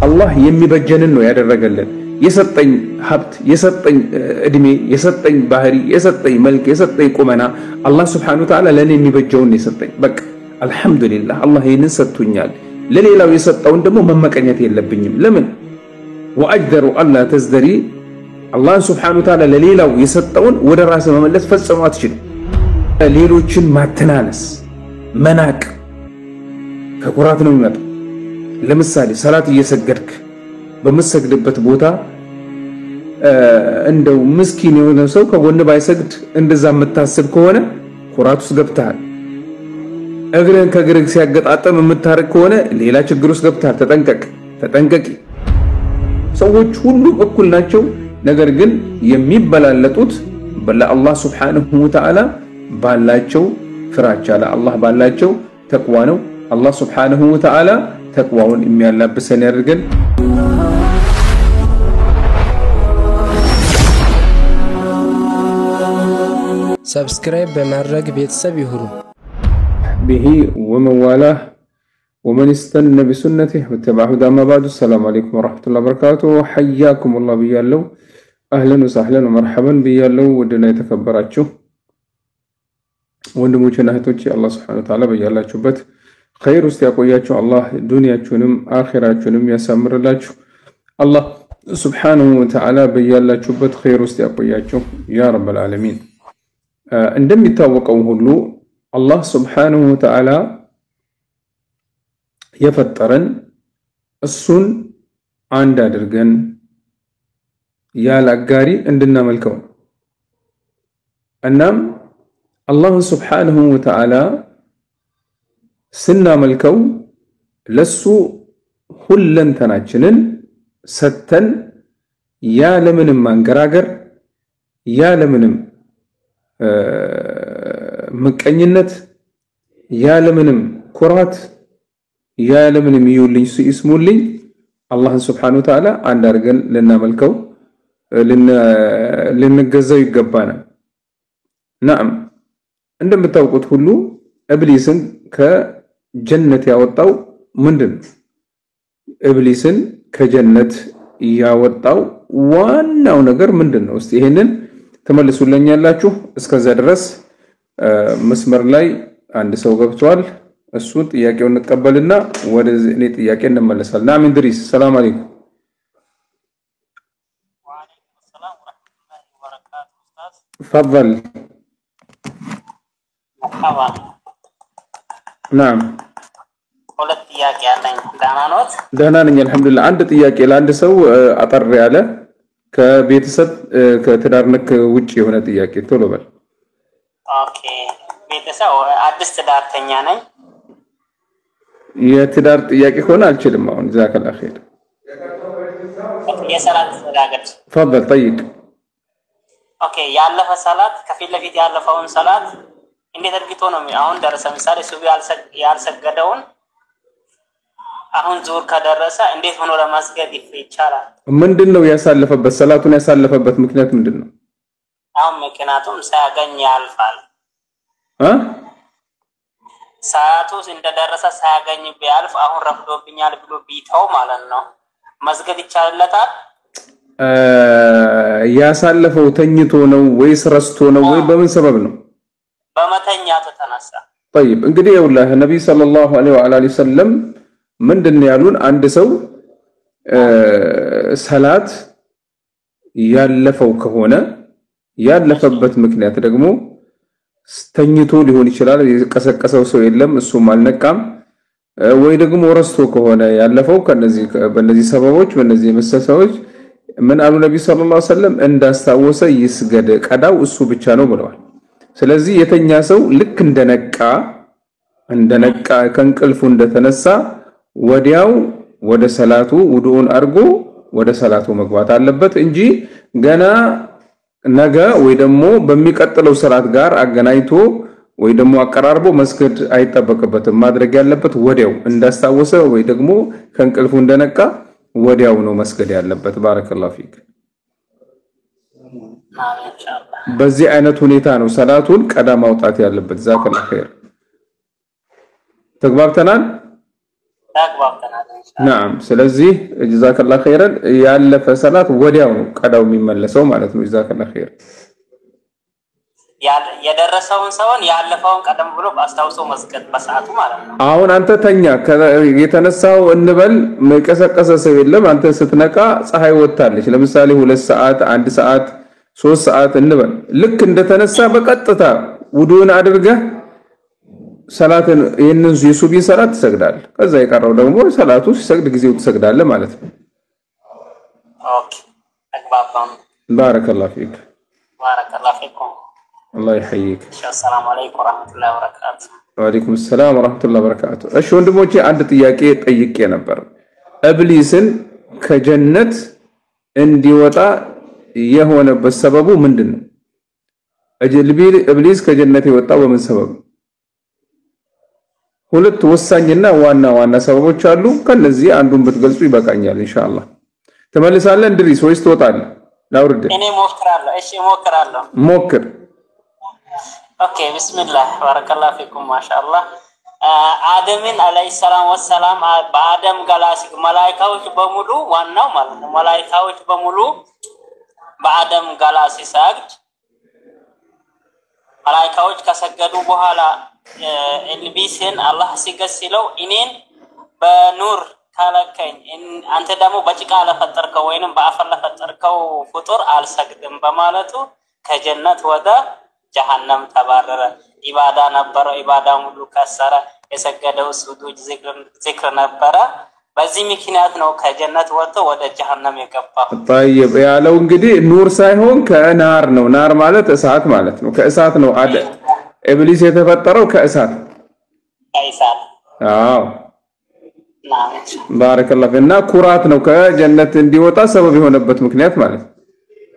الله የሚበጀንን ነው ያደረገልን የሰጠኝ ሀብት የሰጠኝ እድሜ የሰጠኝ ባህሪ የሰጠኝ መልክ የሰጠኝ ቁመና አላህ Subhanahu Wa Ta'ala ለኔ የሚበጀውን የሰጠኝ በቃ አልহামዱሊላህ አላህ ይሄንን ሰጥቶኛል ለሌላው የሰጠውን ደግሞ መመቀኘት የለብኝም ለምን ወአጅደሩ አላ ተዝደሪ አላህ Subhanahu Wa Ta'ala ለሌላው የሰጠውን ወደ ራስ መመለስ ፈጽሞ አትችልም ሌሎችን ማተናነስ መናቅ ከቁራት ነው የሚመጣው ለምሳሌ ሰላት እየሰገድክ በመሰግድበት ቦታ እንደው ምስኪን የሆነ ሰው ከጎን ባይሰግድ እንደዛ መታሰብ ከሆነ ቁራት ውስጥ ገብተሃል እግረን ከግርግ ሲያገጣጠም የምታረክ ከሆነ ሌላ ችግር ውስጥ ገብተሃል ተጠንቀቂ ሰዎች ሁሉ እኩል ናቸው ነገር ግን የሚበላለጡት በአላህ Subhanahu Wa Ta'ala ባላቸው ፍራቻ ለአላህ ባላቸው ተቅዋ ነው አላህ Subhanahu Wa Ta'ala ተቅዋውን የሚያላብሰን ያድርገን ሰብስክራይብ በማድረግ ቤተሰብ ይሁኑ به ومواله ومن استنى بسنته واتبع هداه ما بعد السلام عليكم ورحمة الله وبركاته حياكم الله بيالله أهلا وسهلا ومرحبا بيالله ودنا يتكبراتشو ወንድሞችና እህቶች አላህ Subhanahu Wa Ta'ala በያላችሁበት خير ውስጥ ያቆያችሁ አላህ ዱንያችሁንም አኺራችሁንም ያሳምርላችሁ አላህ Subhanahu Wa Ta'ala በያላችሁበት خير ውስጥ ያቆያችሁ ያ ረብል ዓለሚን እንደሚታወቀው ሁሉ አላህ Subhanahu Wa Ta'ala የፈጠረን እሱን አንድ አድርገን ያላጋሪ እንድናመልከው እናም አላህ Subhanahu Wa Ta'ala ስናመልከው ለሱ ሁለንተናችንን ሰተን ያለምንም ማንገራገር ያለምንም ምቀኝነት ያለምንም ኩራት ያለምንም ይውልኝ ሲስሙልኝ አላህ Subhanahu Wa Ta'ala አንድ አድርገን ለናመልከው ልንገዛው ይገባናል نعم እንደምታውቁት ሁሉ ኢብሊስን ከጀነት ያወጣው ምንድን ኢብሊስን ከጀነት ያወጣው ዋናው ነገር ምንድነው እስቲ ይሄንን ተመልሱልኛላችሁ እስከዛ ድረስ መስመር ላይ አንድ ሰው ገብቷል እሱ ጥያቄውን እንቀበልና ወደ እኔ ጥያቄ እንመለሳለን ናም እንድሪስ ሰላም አለይኩም ወአለይኩም ሰላም ወራህመቱላሂ ወበረካቱ ኡስታዝ تفضل مرحبا نعم ሁለት ጥያቄ አለኝ ዳናኖት ደህና ነኝ አልহামዱሊላህ አንድ ጥያቄ ለአንድ ሰው አጠር ያለ ከቤተሰብ ከትዳር ነክ ውጪ የሆነ ጥያቄ ቶሎ በል ኦኬ ቤተሰብ አዲስ ትዳርተኛ ነኝ የትዳር ጥያቄ ሆነ አልችልም አሁን ዛከላ ኸይር የሰላት ተዳገድ تفضل طيب ኦኬ ያለፈ ሰላት ከፊት ለፊት ያለፈውን ሰላት እንዴት አድርጊቶ ነው አሁን ደረሰ ምሳሌ ሱቢ ያልሰገደውን አሁን ዙር ከደረሰ እንዴት ሆኖ ለማስገድ ይቻላል ምንድነው ያሳለፈበት ሰላቱን ያሳለፈበት ምክንያት ምንድነው አሁን ምክንያቱም ሳያገኝ ያልፋል ሰዓቱ እንደደረሰ ሳያገኝ ቢያልፍ አሁን ረፍዶብኛል ብሎ ቢተው ማለት ነው መስገድ ይቻላልታል ያሳለፈው ተኝቶ ነው ወይስ ረስቶ ነው ወይ በምን ሰበብ ነው በመተኛቱ ተነሳ طيب እንግዲህ ያውላህ ነብይ ሰለላሁ ዐለይሂ ወአሊሂ ወሰለም ምንድነው ያሉን አንድ ሰው ሰላት ያለፈው ከሆነ ያለፈበት ምክንያት ደግሞ ተኝቶ ሊሆን ይችላል የቀሰቀሰው ሰው የለም እሱም አልነቃም ወይ ደግሞ ረስቶ ከሆነ ያለፈው በእነዚህ ሰበቦች በእነዚህ መሰሰዎች ምን አሉ ነብይ ሰለላሁ ዐለይሂ ወሰለም እንዳስታወሰ ይስገድ ቀዳው እሱ ብቻ ነው ብለዋል ስለዚህ የተኛ ሰው ልክ እንደነቃ ከንቅልፉ እንደተነሳ ወዲያው ወደ ሰላቱ ውዱኡን አርጎ ወደ ሰላቱ መግባት አለበት እንጂ ገና ነገ ወይ ደግሞ በሚቀጥለው ሰላት ጋር አገናኝቶ ወይ ደግሞ አቀራርቦ መስገድ አይተበከበትም ማድረግ ያለበት ወዲያው እንዳስታወሰ ወይ ደግሞ ከንቅልፉ እንደነቃ ወዲያው ነው መስገድ ያለበት ባረከላሁ ፊክ በዚህ አይነት ሁኔታ ነው ሰላቱን ቀዳ ማውጣት ያለበት ዛከላሁ ኸይር ተግባብተናል نعم ስለዚህ ጀዛከላሁ ኸይረን ያለፈ ሰላት ወዲያው ነው ቀዳው የሚመለሰው ማለት ነው ጀዛከላሁ ኸይር የደረሰውን ሰውን ያለፈውን ቀደም ብሎ አስተውሶ መስገድ በሰዓቱ ማለት ነው አሁን አንተ ተኛ የተነሳው እንበል መቀሰቀሰ ሰው የለም አንተ ስትነቃ ፀሐይ ወጣለች ለምሳሌ 2 ሰዓት 1 ሰዓት 3 ሰዓት እንበል ልክ እንደተነሳ በቀጥታ ውዱን አድርገህ ሰላትን የነን የሱቢን ሰላት ትሰግዳለህ ከዛ የቀረው ደግሞ ሰላቱ ሲሰግድ ጊዜው ትሰግዳለህ ማለት ነው ኦኬ አግባባም ባረከላሁ ፊክ ባረከላሁ ፊኩም الله يحييك السلام عليكم ورحمه الله وبركاته وعليكم السلام ورحمه الله وبركاته እሺ ወንድሞቼ አንድ ጥያቄ ጠይቄ ነበር ኢብሊስን ከጀነት እንዲወጣ የሆነበት ሰበቡ ምንድነው ኢብሊስ ከጀነት የወጣው በምን ሰበብ ሁለት ወሳኝና ዋና ሰበቦች አሉ ከነዚህ አንዱን ብትገልጹ ይበቃኛል ኢንሻአላህ ተመልሳለን እንድሪስ ወይስ ትወጣለህ ላውርድ እኔ ሞክራለሁ እሺ ሞክራለሁ ሞክር ኦኬ ቢስሚላህ ባረከላሁ ፊኩም ማሻአላህ አደምን አለይሂ ሰላም ወሰላም በአደም ጋላሲ መላእክቶች በሙሉ ዋናው ማለት ነው መላእክቶች በሙሉ በአደም ጋላሲ ሰግድ መላእክቶች ከሰገዱ በኋላ ኢብሊስን አላህ ሲገስለው እኔን በኑር ካለከኝ አንተ ደግሞ በጭቃ ለፈጠርከው ወይንም በአፈር ለፈጠርከው ፍጡር አልሰግድም በማለቱ ከጀነት ወደ ጀሃነም ተባረረ ኢባዳ ነበረ ኢባዳ ሙሉ ከሰረ የሰገደው ሱጁድ ዚክር ነበረ በዚህ ምክንያት ነው ከጀነት ወጥቶ ወደ ጀሃነም የገባው طيب ያለው እንግዲህ ኑር ሳይሆን ከናር ነው ናር ማለት እሳት ማለት ነው ከእሳት ነው ኢብሊስ የተፈጠረው ከእሳት አዎ ባረከላሁ እና ኩራት ነው ከጀነት እንዲወጣ ሰበብ የሆነበት ምክንያት ማለት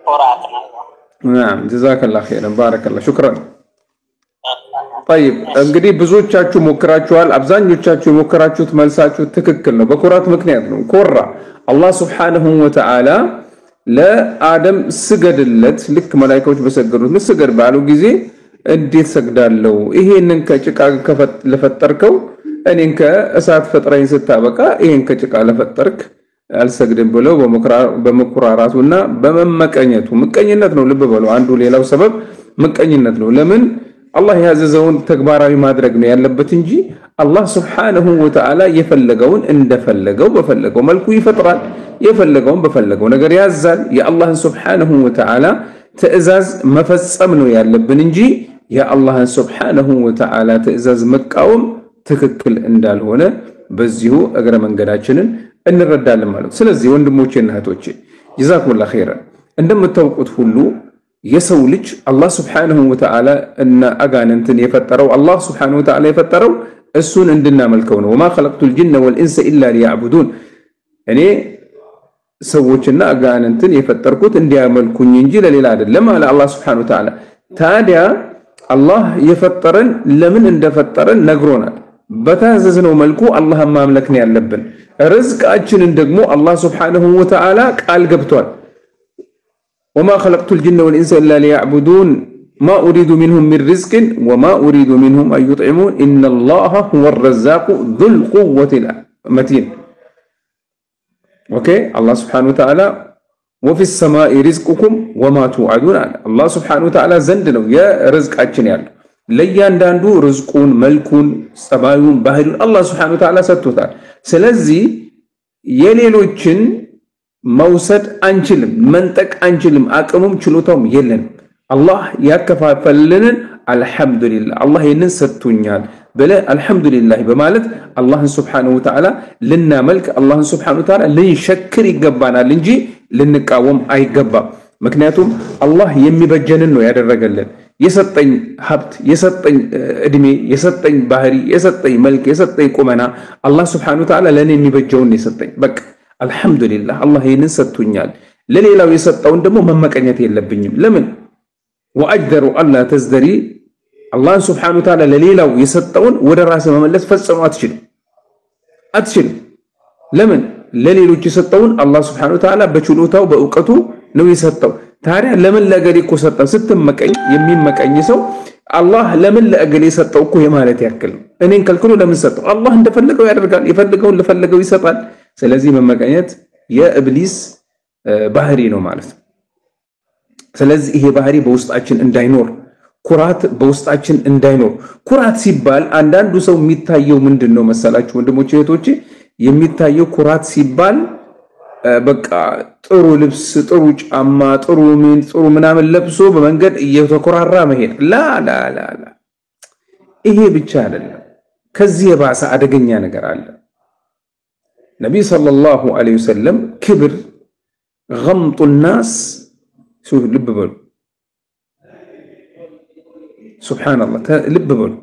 ኩራት ነው نعم جزاك الله خيرا بارك الله شكرا طيب እንግዲህ ብዙዎቻችሁ ሞክራችኋል አብዛኞቻችሁ ሞክራችሁት መልሳችሁ ትክክል ነው በኩራት ምክንያት ነው ኮራ አላህ Subhanahu Wa Ta'ala ለአደም ስገድለት ልክ መላእክቶች በሰገዱት መስገድ ባሉ ጊዜ እንዴት ሰግዳለው ይሄንን ከጭቃ ለፈጠርከው እኔን ከእሳት ፈጥረኝ ስታበቃ ይሄን ከጭቃ ለፈጠርክ አልሰግድም ብለው በመኩራራቱና በመመቀኘቱ ምቀኝነት ነው ልብ በለው አንዱ ሌላው ሰበብ ምቀኝነት ነው ለምን አላህ ያዘዘውን ተግባራዊ ማድረግ ነው ያለበት እንጂ አላህ Subhanahu Wa Ta'ala የፈለገውን እንደፈለገው በፈለገው መልኩ ይፈጥራል የፈለገውን በፈለገው ነገር ያዛል የአላህን Subhanahu Wa Ta'ala ትእዛዝ መፈጸም ነው ያለብን እንጂ የአላህን Subhanahu Wa Ta'ala ትእዛዝ መቃወም ትክክል እንዳልሆነ በዚሁ እግረ መንገዳችንን እንረዳለን ማለት ስለዚህ ወንድሞቼና እህቶቼ ጀዛኩሙላህ ኸይራን እንደምታውቁት ሁሉ የሰው ልጅ አላህ Subhanahu Wa Ta'ala እና አጋንንትን የፈጠረው አላህ Subhanahu Wa Ta'ala የፈጠረው እሱን እንድናመልከው ነው ወማ خلقtul jinna wal insa illa liya'budun እኔ ሰዎችና አጋንንትን የፈጠርኩት እንዲያመልኩኝ እንጂ ለሌላ አይደለም አለ አላህ Subhanahu Wa Ta'ala ታዲያ አላህ የፈጠረን ለምን እንደፈጠረን ነግሮናል በታዘዝነው መልኩ አላህን ማምለክ ነው ያለብን ርዝቃችንን ደግሞ አላህ Subhanahu Wa Ta'ala ቃል ገብቷል وما خلقت الجن والانس الا ليعبدون ما اريد منهم من رزق وما اريد منهم ان يطعمون ان الله هو الرزاق ذو القوه المتين اوكي الله سبحانه وتعالى وفي السماء رزقكم وما توعدون الله سبحانه وتعالى ዘንድ ነው የርዝቃችን ያለው ለያንዳንዱ ርዝቁን መልኩን ሰማዩን ባህሩን አላህ Subhanahu Wa Ta'ala ሰጥቶታል ስለዚህ የሌሎችን መውሰድ አንችልም መንጠቅ አንችልም አቅሙም ችሎታውም የለን አላህ ያከፋፈልልን አልহামዱሊላህ አላህ ይሄንን ሰጥቶኛል በለ አልহামዱሊላህ በማለት አላህን Subhanahu Wa Ta'ala ልናመልክ አላህን Subhanahu Wa Ta'ala ልንሸክር ይገባናል እንጂ ልንቃወም አይገባም ምክንያቱም አላህ የሚበጀንን ነው ያደረገልን የሰጠኝ ሀብት የሰጠኝ እድሜ የሰጠኝ ባህሪ የሰጠኝ መልክ የሰጠኝ ቁመና አላህ Subhanahu Wa Ta'ala ለኔ የሚበጀውን የሰጠኝ በቃ አልহামዱሊላህ አላህ ይሄንን ሰጥቶኛል ለሌላው የሰጠውን ደግሞ መመቀኘት የለብኝም ለምን ወአጅሩ አላ ተዝደሪ አላህ Subhanahu Wa Ta'ala ለሌላው የሰጠውን ወደ ራስ መመለስ ፈጽሞ አትችልም ለምን ለሌሎች የሰጠውን አላህ Subhanahu Wa Ta'ala በችሎታው በእውቀቱ ነው የሰጠው ታዲያ ለምን ለገሪ እኮ ሰጠ ስትመቀኝ የሚመቀኝ ሰው አላህ ለምን ለእገሌ ሰጠው እኮ የማለት ያክል ነው። እኔን ከልክሎ ለምን ሰጠው? አላህ እንደፈለገው ያደርጋል፣ የፈለገውን ለፈለገው ይሰጣል። ስለዚህ መመቀኘት የኢብሊስ ባህሪ ነው ማለት ነው። ስለዚህ ይሄ ባህሪ በውስጣችን እንዳይኖር፣ ኩራት በውስጣችን እንዳይኖር። ኩራት ሲባል አንዳንዱ ሰው የሚታየው ምንድነው መሰላችሁ ወንድሞቼ እህቶቼ? የሚታየው ኩራት ሲባል በቃ ጥሩ ልብስ፣ ጥሩ ጫማ፣ ጥሩ ምናምን ለብሶ በመንገድ እየተኮራራ መሄድ። ላ ይሄ ብቻ አይደለም። ከዚህ የባሰ አደገኛ ነገር አለ። ነብይ ሰለላሁ ዐለይሂ ወሰለም ክብር غمط الناس ልብ በሉ ሱብሃንአላህ ልብ በሉ።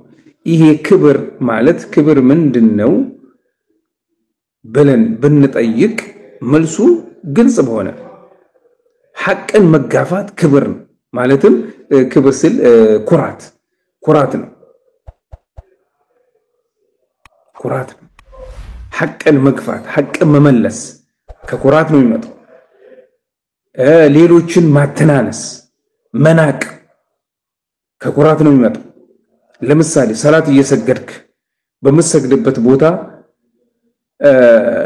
ይሄ ክብር ማለት ክብር ምንድነው ብለን ብንጠይቅ መልሱ ግልጽ በሆነ ሐቅን መጋፋት ክብር ነው። ማለትም ክብር ስል ኩራት ነው። ኩራት ነው። ሐቅን መግፋት፣ ሐቅን መመለስ ከኩራት ነው የሚመጣው። ሌሎችን ማተናነስ፣ መናቅ ከኩራት ነው የሚመጣው። ለምሳሌ ሰላት እየሰገድክ በመሰግድበት ቦታ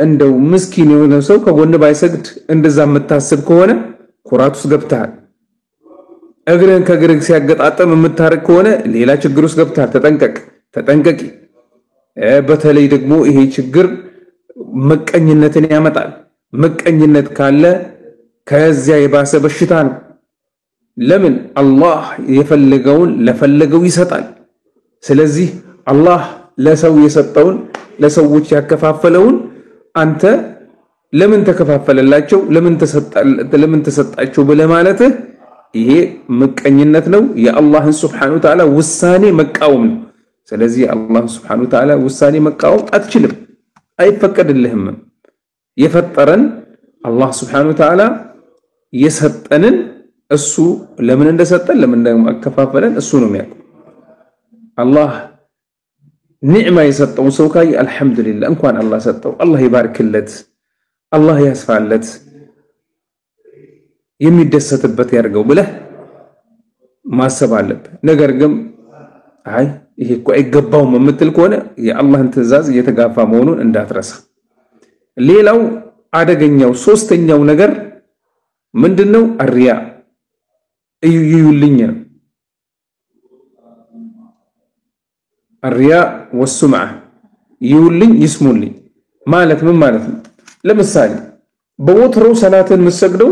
እንደው ምስኪን የሆነ ሰው ከጎን ባይሰግድ እንደዛ የምታስብ ከሆነ ኩራት ውስጥ ገብተሃል። እግርን ከእግር ሲያገጣጠም የምታረግ ከሆነ ሌላ ችግር ውስጥ ገብተሃል። ተጠንቀቂ። በተለይ ደግሞ ይሄ ችግር መቀኝነትን ያመጣል። መቀኝነት ካለ ከዚያ የባሰ በሽታ ነው። ለምን? አላህ የፈለገውን ለፈለገው ይሰጣል። ስለዚህ አላህ ለሰው የሰጠውን ለሰዎች ያከፋፈለውን አንተ ለምን ተከፋፈለላቸው፣ ለምን ተሰጣቸው ብለህ ማለትህ ይሄ ምቀኝነት ነው። የአላህን ሱብሓነሁ ወተዓላ ውሳኔ መቃወም ነው። ስለዚህ አላህን ሱብሓነሁ ወተዓላ ውሳኔ መቃወም አትችልም፣ አይፈቀድልህም። የፈጠረን አላህ ሱብሓነሁ ወተዓላ የሰጠንን እሱ ለምን እንደሰጠን ለምን እንደማከፋፈለን እሱ ነው የሚያውቀው። አላህ ኒዕማ የሰጠው ሰው ካይ አልሐምዱሊላህ እንኳን አላህ ሰጠው፣ አላህ ይባርክለት፣ አላህ ያስፋለት፣ የሚደሰትበት ያርገው ብለህ ማሰብ አለብህ። ነገር ግን አይ ይሄ እኮ አይገባውም የምትል ከሆነ የአላህን ትዕዛዝ እየተጋፋ መሆኑን እንዳትረሳ። ሌላው አደገኛው ሶስተኛው ነገር ምንድነው? አርያ እዩልኝ ነው። አርያ ወሱምዓ ይውልኝ ይስሙልኝ ማለት ምን ማለት ነው? ለምሳሌ በወትሮ ሰላትን መስገደው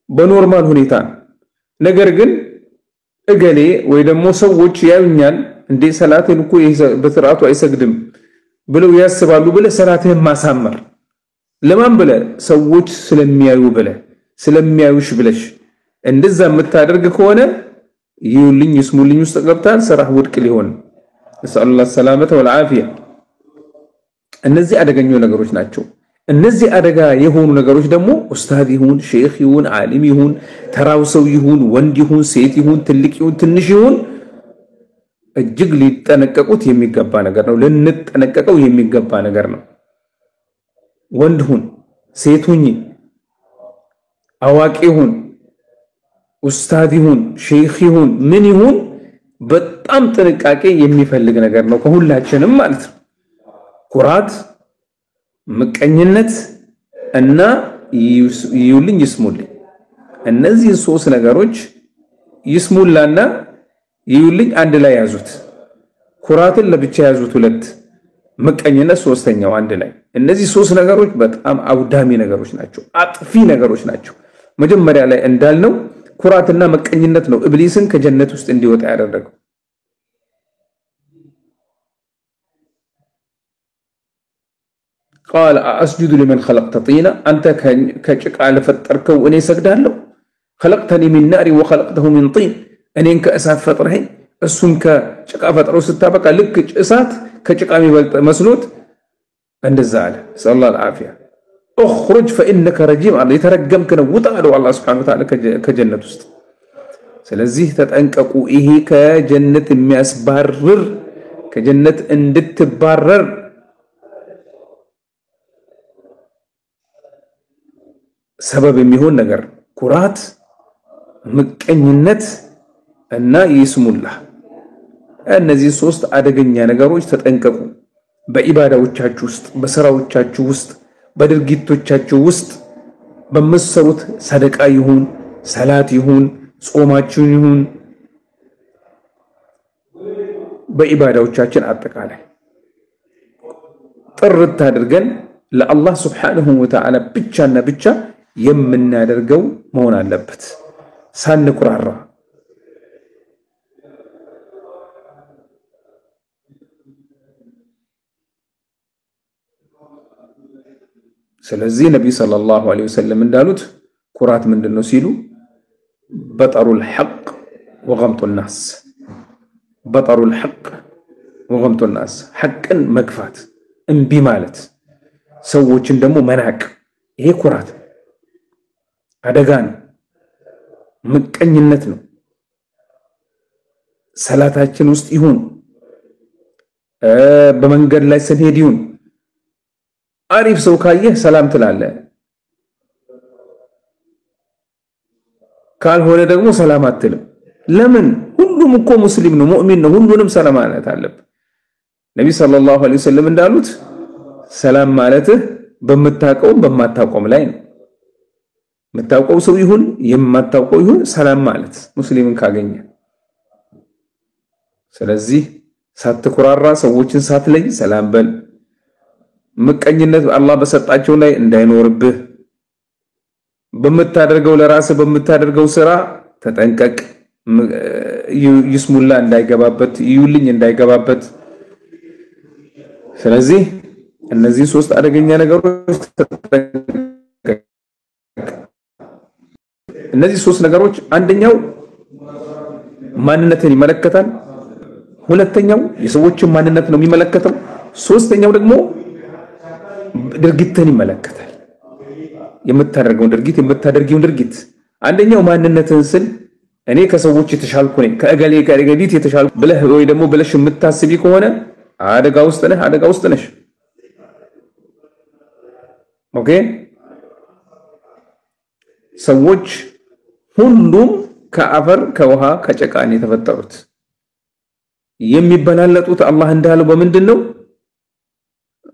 በኖርማል ሁኔታ ነገር ግን እገሌ ወይ ደግሞ ሰዎች ያዩኛል እንዴ ሰላትን እኮ በስርዓቱ አይሰግድም ብለው ያስባሉ ብለህ ሰላትህን ማሳመር ለማን ብለህ? ሰዎች ስለሚያዩሽ ብለሽ እንደዛ የምታደርግ ከሆነ ይውልኝ ይስሙልኝ ውስጥ ገብታል። ስራህ ውድቅ ሊሆን ነስአሉላህ ሰላመተ ወልዓፊያ። እነዚህ አደገኞች ነገሮች ናቸው። እነዚህ አደጋ የሆኑ ነገሮች ደግሞ ኡስታዝ ይሁን ሼክ ይሁን ዓሊም ይሁን ተራው ሰው ይሁን ወንድ ይሁን ሴት ይሁን ትልቅ ይሁን ትንሽ ይሁን እጅግ ሊጠነቀቁት የሚገባ ነገር ነው። ልንጠነቀቀው የሚገባ ነገር ነው። ወንድ ሁን ሴት ሁኚ፣ አዋቂ ሁን ኡስታዝ ይሁን ሼክ ይሁን ምን ይሁን በጣም ጥንቃቄ የሚፈልግ ነገር ነው ከሁላችንም ማለት ነው። ኩራት፣ ምቀኝነት እና ይውልኝ ይስሙልኝ፣ እነዚህ ሶስት ነገሮች ይስሙላና ይውልኝ አንድ ላይ ያዙት። ኩራትን ለብቻ ያዙት ሁለት፣ ምቀኝነት ሶስተኛው አንድ ላይ። እነዚህ ሶስት ነገሮች በጣም አውዳሚ ነገሮች ናቸው፣ አጥፊ ነገሮች ናቸው። መጀመሪያ ላይ እንዳልነው ኩራትና መቀኝነት ነው ኢብሊስን ከጀነት ውስጥ እንዲወጣ ያደረገው። قال اسجد لمن خلقت طينا انت كጭቃ ለፈጠርከው እኔ ሰግዳለሁ። خلقتني من نار وخلقته من طين እኔን ከእሳት ፈጥረኸኝ እሱን ከጭቃ ፈጥረው ስታበቃ ልክ እሳት ከጭቃ የሚበልጥ መስሎት እንደዛ አለ። ሰለላሁ ዐለይሂ اخرج فانك رجيم አለ። የተረገምክ ነው ውጣ አለው አላህ Subhanahu Wa Ta'ala ከጀነት ውስጥ። ስለዚህ ተጠንቀቁ። ይሄ ከጀነት የሚያስባርር ከጀነት እንድትባረር ሰበብ የሚሆን ነገር ኩራት፣ ምቀኝነት እና ይስሙላህ እነዚህ ሶስት አደገኛ ነገሮች ተጠንቀቁ። በኢባዳዎቻችሁ ውስጥ፣ በስራዎቻችሁ ውስጥ፣ በድርጊቶቻችሁ ውስጥ በመሰሩት ሰደቃ ይሁን ሰላት ይሁን ጾማችሁ ይሁን በኢባዳዎቻችን አጠቃላይ ጥርት አድርገን ለአላህ ሱብሓነሁ ወተዓላ ብቻና ብቻ የምናደርገው መሆን አለበት ሳንኩራራ። ስለዚህ ነብዩ ሰለላሁ ዐለይሂ ወሰለም እንዳሉት ኩራት ምንድነው ሲሉ በጠሩል ሐቅ ወገምጡን ናስ፣ በጠሩል ሐቅ ወገምጡን ናስ፣ ሐቅን መግፋት እምቢ ማለት ሰዎችን ደግሞ መናቅ፣ ይሄ ኩራት አደጋ ነው፣ ምቀኝነት ነው። ሰላታችን ውስጥ ይሁን በመንገድ ላይ ስንሄድ ይሁን አሪፍ ሰው ካየህ ሰላም ትላለህ፣ ካልሆነ ደግሞ ሰላም አትልም። ለምን? ሁሉም እኮ ሙስሊም ነው፣ ሙእሚን ነው፣ ሁሉንም ሰላም ማለት አለብህ። ነብዩ ሰለላሁ ዐለይሂ ወሰለም እንዳሉት ሰላም ማለትህ በመታቀው በማታቆም ላይ ነው። መታቀው ሰው ይሁን የማታቀው ይሁን ሰላም ማለት ሙስሊምን ካገኘ። ስለዚህ ሳትኩራራ ሰዎችን ሳትለይ ሰላም በል። ምቀኝነት አላህ በሰጣቸው ላይ እንዳይኖርብህ። በመታደርገው ለራስህ በመታደርገው ስራ ተጠንቀቅ። ይስሙላ እንዳይገባበት፣ ይዩልኝ እንዳይገባበት። ስለዚህ እነዚህ ሶስት አደገኛ ነገሮች ተጠንቀቅ። እነዚህ ሶስት ነገሮች አንደኛው ማንነትን ይመለከታል፣ ሁለተኛው የሰዎችን ማንነት ነው የሚመለከተው፣ ሶስተኛው ደግሞ ድርጊትን ይመለከታል። የምታደርገውን ድርጊት የምታደርጊውን ድርጊት። አንደኛው ማንነትን ስል እኔ ከሰዎች የተሻልኩ ነኝ ከእገሌ ከእገሊት የተሻልኩ ብለህ ወይ ደግሞ ብለሽ የምታስቢ ከሆነ አደጋ ውስጥ ነህ፣ አደጋ ውስጥ ነሽ። ኦኬ። ሰዎች ሁሉም ከአፈር ከውሃ ከጭቃ ነው የተፈጠሩት። የሚበላለጡት አላህ እንዳለው በምንድነው?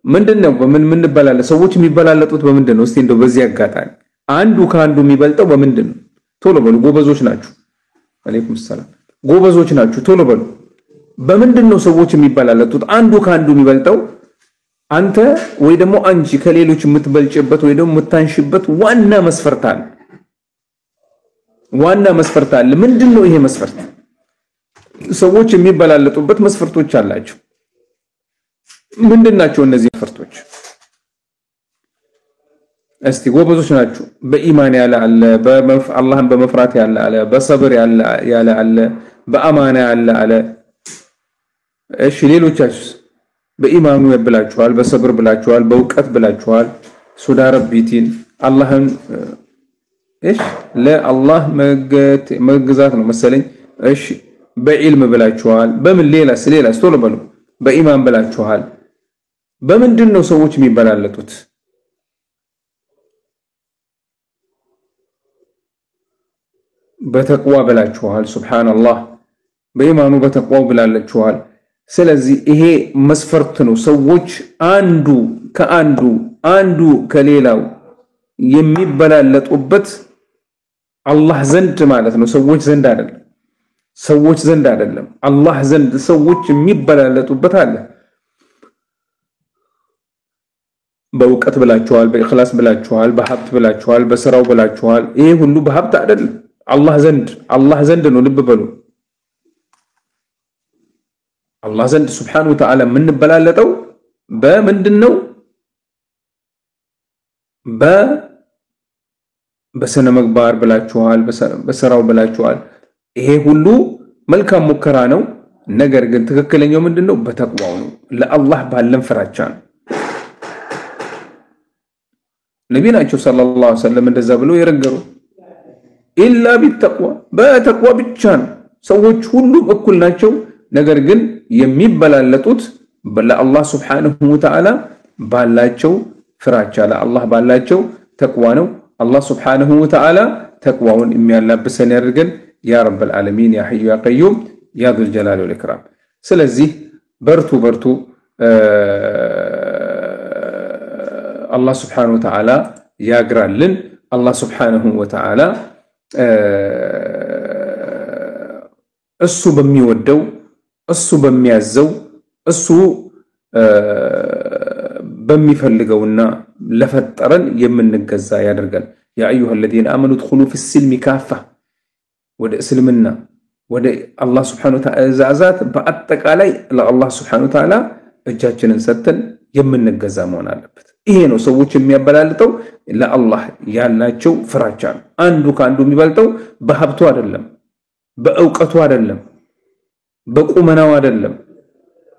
ምንድነው? በምን በላለ ሰዎች የሚበላለጡት በምንድነው? እስቲ እንደው በዚህ አጋጣሚ አንዱ ከአንዱ የሚበልጠው በምንድነው? ቶሎ በሉ፣ ጎበዞች ናችሁ። አለይኩም ሰላም። ጎበዞች ናችሁ፣ ቶሎ በሉ። በምንድነው ሰዎች የሚበላለጡት? አንዱ ከአንዱ የሚበልጠው አንተ ወይ ደግሞ አንቺ ከሌሎች የምትበልጭበት ወይ ደግሞ የምታንሽበት ዋና መስፈርት አለ። ዋና መስፈርት አለ። ምንድነው ይሄ መስፈርት? ሰዎች የሚበላለጡበት መስፈርቶች አላቸው። ምንድናቸው እነዚህ መስፈርቶች? እስቲ ጎበዞች ናችሁ። በኢማን ያለ አለ፣ አላህን በመፍራት ያለ አለ፣ በሰብር ያለ አለ፣ በአማና ያለ አለ። እሺ ሌሎቻችሁስ? በኢማኑ ብላችኋል፣ በሰብር ብላችኋል፣ በእውቀት ብላችኋል። ሱዳ ረቢቲን አላህን እሺ ለአላህ መገዛት ነው መሰለኝ። እሺ በኢልም ብላችኋል። በምን ሌላስ ቶሎ በሉ። በኢማን ብላችኋል። በምንድን ነው ሰዎች የሚበላለጡት? በተቅዋ ብላችኋል። ሱብሃንአላህ በኢማኑ በተቅዋው ብላችኋል። ስለዚህ ይሄ መስፈርት ነው። ሰዎች አንዱ ከሌላው የሚበላለጡበት አላህ ዘንድ ማለት ነው። ሰዎች ዘንድ አይደለም፣ አላህ ዘንድ ሰዎች የሚበላለጡበት አለ። በእውቀት ብላችኋል፣ በእኽላስ ብላችኋል፣ በሀብት ብላችኋል፣ በስራው ብላችኋል። ይሄ ሁሉ በሀብት አይደለም፣ አላህ ዘንድ ነው። ልብ በሉ። አላህ ዘንድ ሱብሓነሁ ወተዓላ የምንበላለጠው በምንድነው? በስነ ምግባር ብላችኋል፣ በስራው ብላችኋል። ይሄ ሁሉ መልካም ሙከራ ነው። ነገር ግን ትክክለኛው ምንድነው? በተቅዋው ነው። ለአላህ ባለን ፍራቻ ነው። ነቢያችን ሰለላሁ ዐለይሂ ወሰለም እንደዛ ብለው የረገሩ ኢላ ቢተቅዋ፣ በተቅዋ ብቻ ነው። ሰዎች ሁሉም እኩል ናቸው። ነገር ግን የሚበላለጡት ለአላህ ሱብሓነሁ ወተዓላ ባላቸው ፍራቻ፣ ለአላህ ባላቸው ተቅዋ ነው። አላህ ሱብሓነሁ ወተዓላ ተቅዋውን የሚያላብሰን ያድርገን። ያ ረበል ዓለሚን ያ ሐዩ ያ ቀዩም ያ ዙል ጀላሊ ወል ኢክራም። ስለዚህ በርቱ በርቱ አላህ Subhanahu Wa Ta'ala ያግራልን አላህ Subhanahu Wa Ta'ala እሱ በሚወደው እሱ በሚያዘው እሱ በሚፈልገውና ለፈጠረን የምንገዛ ያደርጋል ያ አዩሃ الذين آمنوا ادخلوا في السلم كافة ወደ እስልምና ወደ አላህ Subhanahu Wa Ta'ala ዛዛት በአጠቃላይ ለአላህ Subhanahu Wa Ta'ala እጃችንን ሰጥተን የምንገዛ መሆን አለበት ይሄ ነው ሰዎች የሚያበላልጠው ለአላህ ያላቸው ፍራቻ ነው አንዱ ካንዱ የሚበልጠው በሀብቱ አይደለም በእውቀቱ አይደለም በቁመናው አይደለም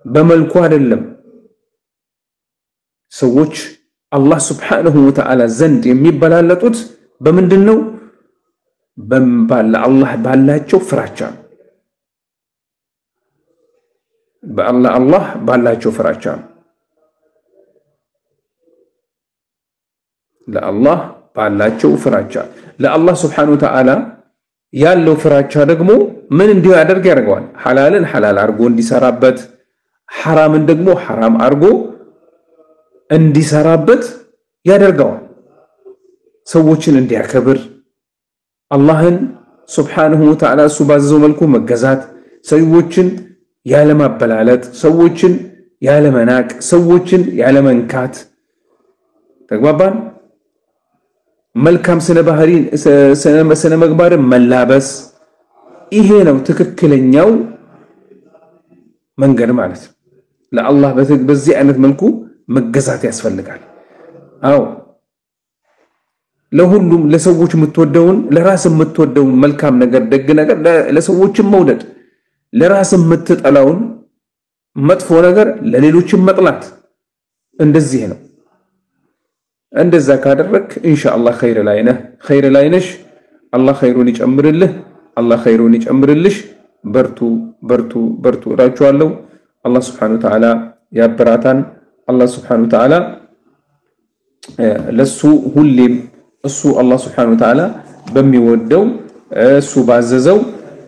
በመልኩ አይደለም ሰዎች አላህ Subhanahu Wa Ta'ala ዘንድ የሚበላለጡት በምንድነው በአላህ ባላቸው ፍራቻ በአላህ ባላቸው ፍራቻ ለአላህ ባላቸው ፍራቻ ለአላህ Subhanahu Wa Ta'ala ያለው ፍራቻ ደግሞ ምን እንዲሁ ያደርጋል ሐላልን ሐላል አርጎ እንዲሰራበት ሐራምን ደግሞ ሐራም አርጎ እንዲሰራበት ያደርጋል ሰዎችን እንዲያከብር አላህን Subhanahu Wa Ta'ala ባዘዘው መልኩ መገዛት ሰዎችን ያለ ማበላለጥ ሰዎችን ያለ መናቅ ሰዎችን ያለ መንካት ተግባባን መልካም ስነ ባህሪን ስነ ምግባርን መላበስ ይሄ ነው ትክክለኛው መንገድ ማለት ለአላህ በዚህ አይነት መልኩ መገዛት ያስፈልጋል አው ለሁሉም ለሰዎች የምትወደውን ለራስ የምትወደውን መልካም ነገር ደግ ነገር ለሰዎችም መውደድ ለራስ የምትጠላውን መጥፎ ነገር ለሌሎችም መጥላት እንደዚህ ነው እንደዛ ካደረክ ኢንሻአላህ ኸይር ላይ ነሽ አላህ ኸይሩን ይጨምርልህ አላህ ኸይሩን ይጨምርልሽ በርቱ በርቱ በርቱ እላችኋለሁ አላህ Subhanahu Wa Ta'ala ያበራታን አላህ Subhanahu Wa Ta'ala ለሱ ሁሌም እሱ አላህ Subhanahu Wa Ta'ala በሚወደው እሱ ባዘዘው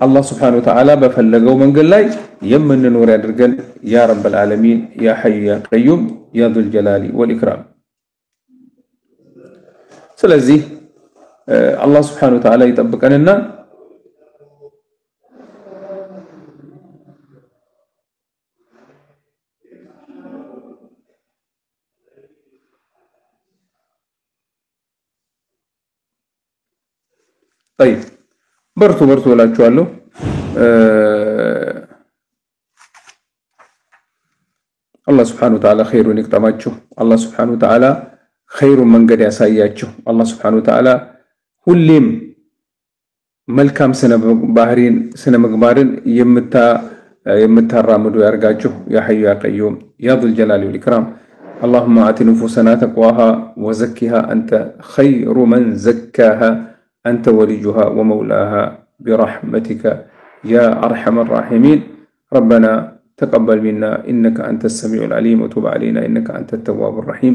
አላህ Subhanahu Wa Ta'ala በፈለገው መንገድ ላይ የምንኖር ያድርገን ያ ረብል ዓለሚን ያ ሐይ ያ ቀዩም ያ ذل ጀላሊ ወልኢክራም ስለዚህ አላህ Subhanahu Wa Ta'ala ይጠብቀንና طيب በርቱ በርቱ እላችኋለሁ አላህ Subhanahu Wa Ta'ala ኸይሩን ይቅጠማችሁ አላህ Subhanahu Wa Ta'ala ኸይሩን መንገድ ያሳያችሁ አላህ Subhanahu Wa Ta'ala ሁሌም መልካም ስነ ምግባርን የምታራምዱ ያርጋችሁ ያ ሐይ ያ ቀዩም ያ ذل ጀላሊ ወልኢክራም اللهم آت نفوسنا تقواها وزكها أنت خير من زكاها أنت وليها ومولاها برحمتك يا أرحم الراحمين ربنا تقبل منا إنك أنت السميع العليم وتب علينا إنك أنت التواب الرحيم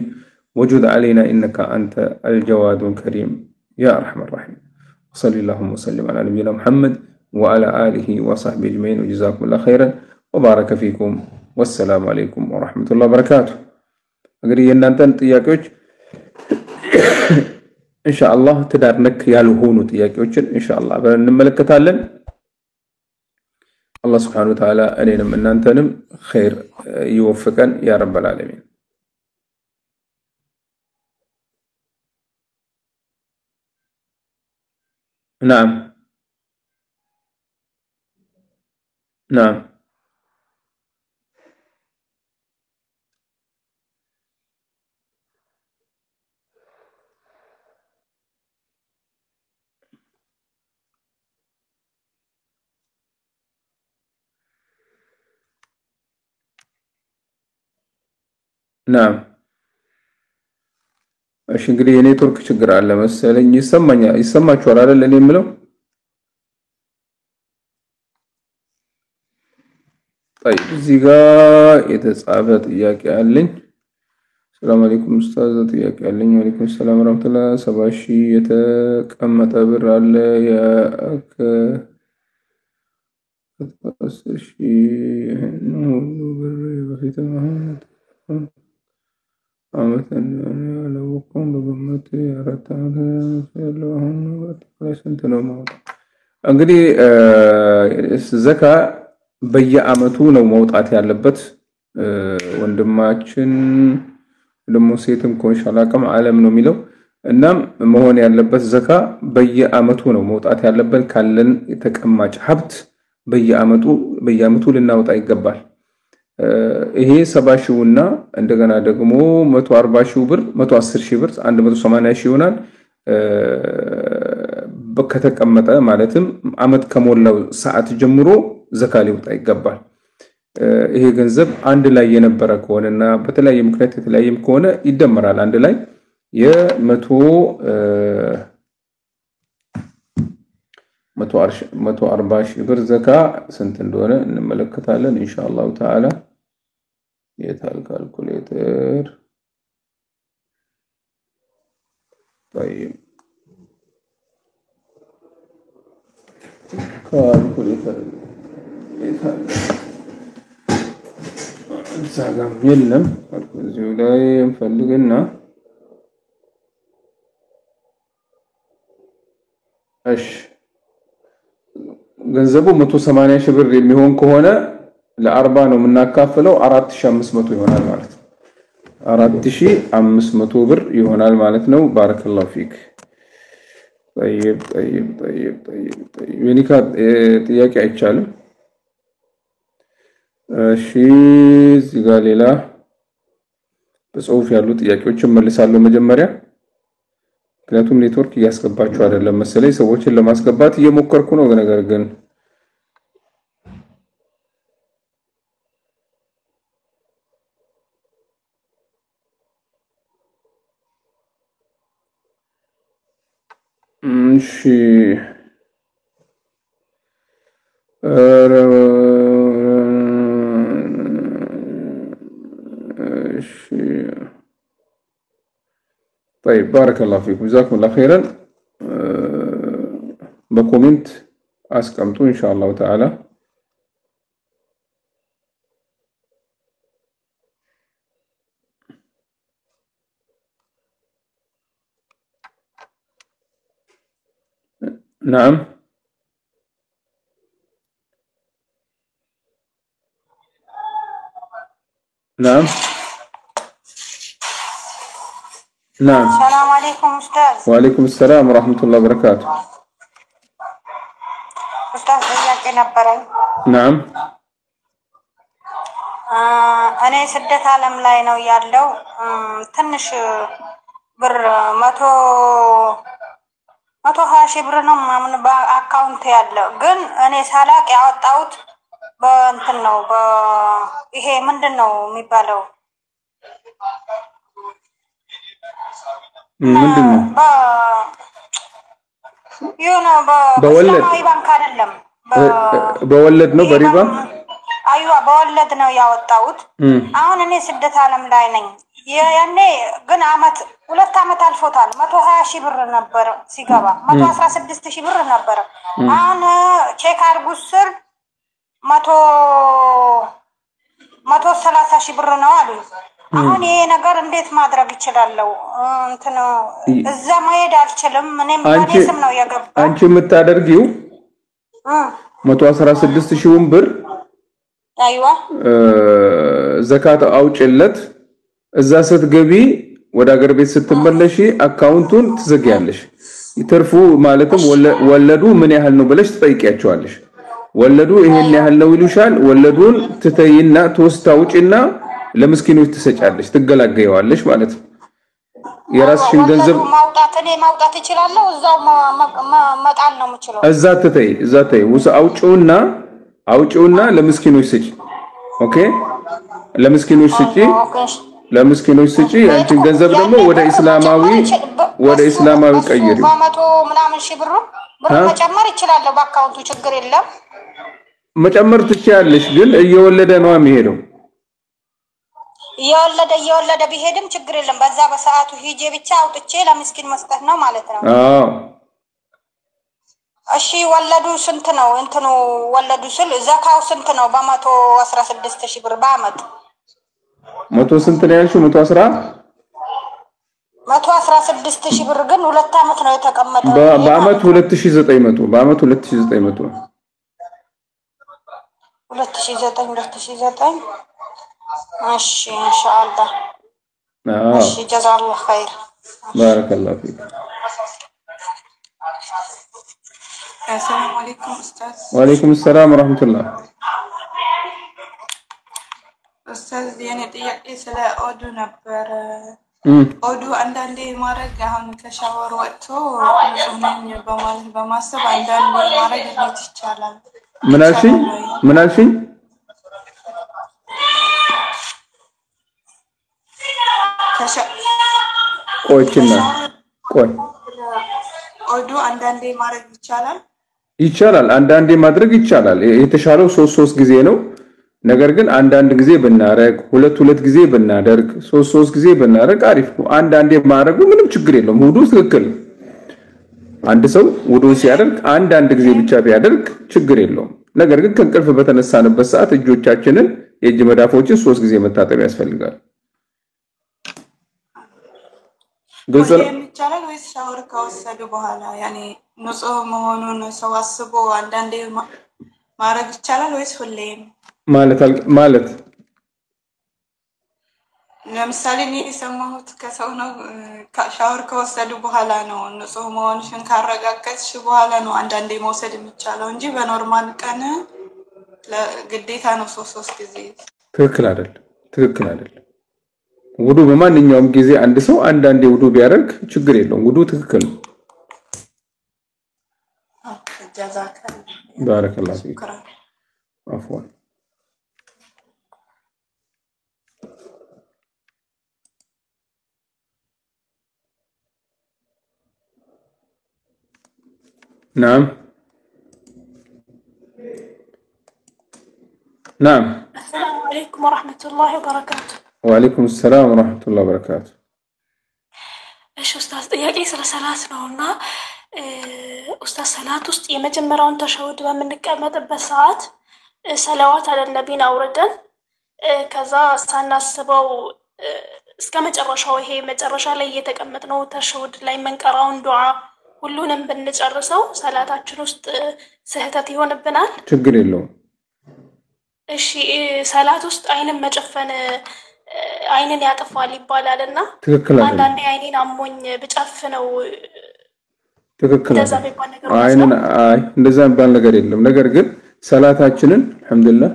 وجد علينا إنك أنت الجواد الكريم يا أرحم الراحمين صلى اللهم وسلم على نبينا محمد وعلى آله وصحبه أجمعين وجزاكم الله خيرا وبارك فيكم والسلام عليكم ورحمة الله وبركاته أقول ينانتن تياكوش إن شاء الله تدارنك يالهونو تياكوش إن شاء الله نملكتالن الله سبحانه وتعالى أنينا من نانتنم خير يوفقن يا رب العالمين نعم نعم نعم እሺ እንግዲህ የኔትወርክ ችግር አለ መሰለኝ ይሰማችኋል አይደል እኔ የምለው طيب እዚህ ጋር የተጻፈ ጥያቄ አለኝ ሰላም አለይኩም ኡስታዝ ጥያቄ አለኝ ወአለይኩም ሰላም ወራህመቱላህ 70,000 የተቀመጠ ብር አለ الشيء إنه بر بفيت محمد عامة لو قم بضمتي أردت عنها فيالله ولا سنتنا موت እንግዲህ ዘካ በየአመቱ ነው መውጣት ያለበት ወንድማችን ደሞ ሴትም ኮንሻላቀም ዓለም ነው የሚለው እናም መሆን ያለበት ዘካ በየአመቱ ነው መውጣት ያለበት ካለን የተቀማጭ ሀብት በየአመቱ ልናወጣ ይገባል ይሄ 70 ሺውና እንደገና ደግሞ 140 ሺው ብር 110 ሺህ ብር 180 ሺህ ይሆናል በከተቀመጠ ማለትም አመት ከሞላው ሰዓት ጀምሮ ዘካ ሊወጣ ይገባል ይሄ ገንዘብ አንድ ላይ የነበረ ከሆነና በተለያየ ምክንያት የተለያየ ከሆነ ይደመራል አንድ ላይ የ140 ሺህ ብር ዘካ ስንት እንደሆነ እንመለከታለን ኢንሻአላህ ተዓላ የታል ካልኩሌተር طيب ካልኩሌተር የታል ዛጋም የለም እዚሁ ላይ እንፈልግና እሺ ገንዘቡ 180 ሺህ ብር የሚሆን ከሆነ ለ40 ነው የምናካፍለው 4500 ይሆናል ማለት ነው 4500 ብር ይሆናል ማለት ነው ባረከላሁ ፊክ طيب የኒካ ጥያቄ አይቻልም እሺ እዚህ ጋር ሌላ በጽሁፍ ያሉ ጥያቄዎችን መልሳለሁ መጀመሪያ ምክንያቱም ኔትወርክ እያስገባችሁ አይደለም መሰለኝ ሰዎችን ለማስገባት እየሞከርኩ ነው ነገር ግን እሺ طيب بارك الله فيكم جزاكم الله خيرا بكومنت اسكمتوا ان شاء الله تعالى نعم نعم نعم السلام عليكم أستاذ وعليكم السلام ورحمة الله وبركاته أستاذ ጥያቄ ነበረኝ نعم እኔ ስደት ዓለም ላይ ነው ያለው ትንሽ ብር 120 ሺህ ብር ነው ማምን በአካውንት ያለው ግን እኔ ሳላቅ ያወጣሁት በእንትን ነው ይሄ ምንድነው የሚባለው ምንድነው በወለድ ባንክ አይደለም በወለድ ነው በሪባ አይዋ በወለድ ነው ያወጣሁት አሁን እኔ ስደት ዓለም ላይ ነኝ ያኔ ግን አመት 2 አመት አልፎታል 120 ሺህ ብር ነበር ሲገባ 116 ሺህ ብር ነበር አሁን ቼክ አርጉስ ስር 130 ሺህ ብር ነው አሉ አሁን ይሄ ነገር እንዴት ማድረግ ይችላልው እንትን እዛ መሄድ አልችልም እኔም በኔስም ነው ያገባው አንቺ የምታደርጊው 116 ሺህ ብር አይዋ ዘካት አውጭለት እዛ ስትገቢ ወደ ሀገር ቤት ስትመለሺ አካውንቱን ትዘጊያለሽ ይተርፉ ማለትም ወለዱ ምን ያህል ነው ብለሽ ትጠይቂያቸዋለሽ ወለዱ ይሄን ያህል ነው ይሉሻል ወለዱን ትተይና ተወስታውጭና ለምስኪኖች ትሰጫለሽ ትገላገያለሽ ማለት ነው የራስሽን ገንዘብ ማውጣት ይችላልው እዛው መጣል ነው የምችለው እዛ ተይ ወስ አውጪውና ለምስኪኖች ስጪ ኦኬ ለምስኪኖች ስጪ አንቺን ገንዘብ ደግሞ ወደ እስላማዊ ቀይሪ በመቶ ምናምን ሺህ ብር መጨመር ይችላል በአካውንቱ ችግር የለም መጨመር ትችያለሽ ግን እየወለደ ነው የሚሄደው እየወለደ ቢሄድም ችግር የለም በዛ በሰዓቱ ሂጄ ብቻ አውጥቼ ለምስኪን መስጠት ነው ማለት ነው እሺ ወለዱ ስንት ነው? እንትኑ ወለዱ ስል ዘካው ስንት ነው? በ116,000 ብር በአመት 100 ስንት ነው ያልሽው? 116,000 ብር ግን 2 አመት ነው የተቀመጠው። በአመት 2900 በአመት 2900 2009 እሺ ኢንሻአላህ እሺ ጀዛላህ ኸይር ባረከላሁ ፊክ السلام عليكم أستاذ. وعليكم السلام ورحمة الله. أستاذ يعني ጥያቄ ስለ ኦዱ ነበር። ኦዱ አንዳንዴ ማድረግ አሁን ከሻወር ወጥቶ ንጹህነኝ በማለት በማሰብ አንዳንዴ ማድረግ እንዴት ይቻላል? ምን አልሽኝ? ቆይ ኦዱ አንዳንዴ ማድረግ ይቻላል? ይቻላል። አንዳንዴ ማድረግ ይቻላል። የተሻለው 3 ጊዜ ነው። ነገር ግን አንዳንድ ጊዜ ብናረግ ሁለት ጊዜ ብናደርግ 3 ጊዜ ብናረግ አሪፍ ነው። አንዳንዴ ማድረጉ ምንም ችግር የለውም። ውዱ ትክክል። አንድ ሰው ውዱ ሲያደርግ አንዳንድ ጊዜ ብቻ ቢያደርግ ችግር የለውም። ነገር ግን ከእንቅልፍ በተነሳንበት ሰዓት እጆቻችንን የእጅ መዳፎችን 3 ጊዜ መታጠብ ያስፈልጋል። ግልጽ ነው። ይቻላል ወይስ ሻወር ከወሰዱ በኋላ ያኔ ንጹህ መሆኑን ሰው አስቦ አንዳንዴ ማድረግ ይቻላል ወይስ ሁሌም? ማለት ለምሳሌ እኔ የሰማሁት ከሰው ነው ሻወር ከወሰዱ በኋላ ነው ንጹህ መሆንሽን ካረጋገጥሽ በኋላ ነው አንዳንዴ መውሰድ የሚቻለው እንጂ በኖርማል ቀን ለግዴታ ነው 3 ጊዜ። ትክክል አይደለም። ውዱ በማንኛውም ጊዜ አንድ ሰው አንዳንዴ ውዱ ቢያደርግ ችግር የለውም። ውዱ ትክክል ነው። ባረከላሁ ፊክ አፍዋን نعم السلام عليكم ورحمة الله وبركاته. وعليكم السلام ورحمة الله وبركاته. እሺ ኡስታዝ ጥያቄ ስለ ሰላት ነውና ኡስታዝ ሰላት ውስጥ የመጀመሪያውን ተሸሁድ በምንቀመጥበት ሰዓት ሰላዋት አለ ነብይን አውርደን ከዛ ሳናስበው እስከ መጨረሻው ይሄ መጨረሻ ላይ የተቀመጥነው ተሸሁድ ላይ መንቀራውን ዱዓ ሁሉንም ብንጨርሰው ሰላታችን ውስጥ ስህተት ይሆንብናል? ችግር የለውም። እሺ ሰላት ውስጥ አይንን መጨፈን አይንን ያጠፋል ይባላልና አንዳንዴ አይኔን አሞኝ ብጨፍነው ትክክል አይንን እንደዛ የሚባል ነገር የለም። ነገር ግን ሰላታችንን አልহামዱሊላህ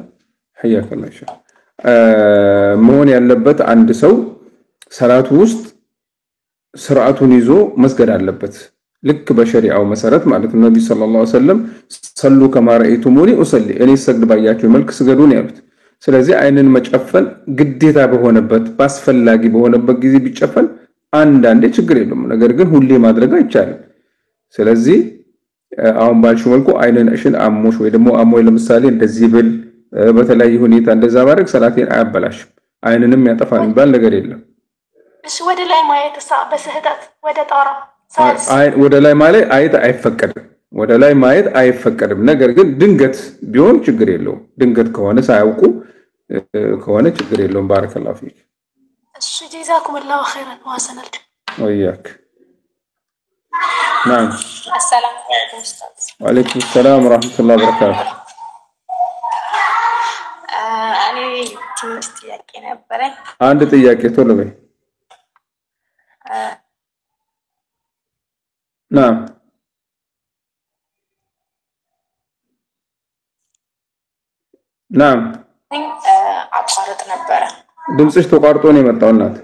حياكላህ መሆን ያለበት አንድ ሰው ሰላቱ ውስጥ ስርዓቱን ይዞ መስገድ አለበት። ልክ በሸሪዓው መሰረት ማለት ነው። ነብዩ ሰለላሁ ዐለይሂ ወሰለም ሰሉ ከማ ረአይቱሙኒ ኡሰሊ እኔ ሰግድ ባያችሁ መልክ ስገዱ ነው ያሉት። ስለዚህ አይንን መጨፈን ግዴታ በሆነበት ባስፈላጊ በሆነበት ጊዜ ቢጨፈን አንዳንዴ ችግር የለውም። ነገር ግን ሁሌ ማድረግ አይቻልም። ስለዚህ አሁን ባልሽ መልኩ አይንሽን አሞሽ ወይ ደግሞ አሞይ ለምሳሌ እንደዚህ ብል በተለያየ ሁኔታ እንደዛ ማድረግ ሰላቴን አያበላሽም። አይንንም ያጠፋል የሚባል ነገር የለም። እሺ ወደ ላይ ማየት በስህተት ወደ ጣራ ወደ ላይ ማለት አይፈቀድም። ነገር ግን ድንገት ቢሆን ችግር የለውም። ድንገት ከሆነ ሳያውቁ ከሆነ ችግር የለውም። ባረከላሁ ፊክ። እሺ ጀዛኩሙላሁ ኸይራን ወሰነልክ ወያክ። نعم السلام عليكم أستاذ. وعليكم السلام ورحمة الله وبركاته. أنا ትንሽ ጥያቄ ነበረኝ። አንድ ጥያቄ ቶሎ በይ። نعم አቋርጥ ነበረ። ድምጽሽ ተቋርጦ ነው የመጣው እናት።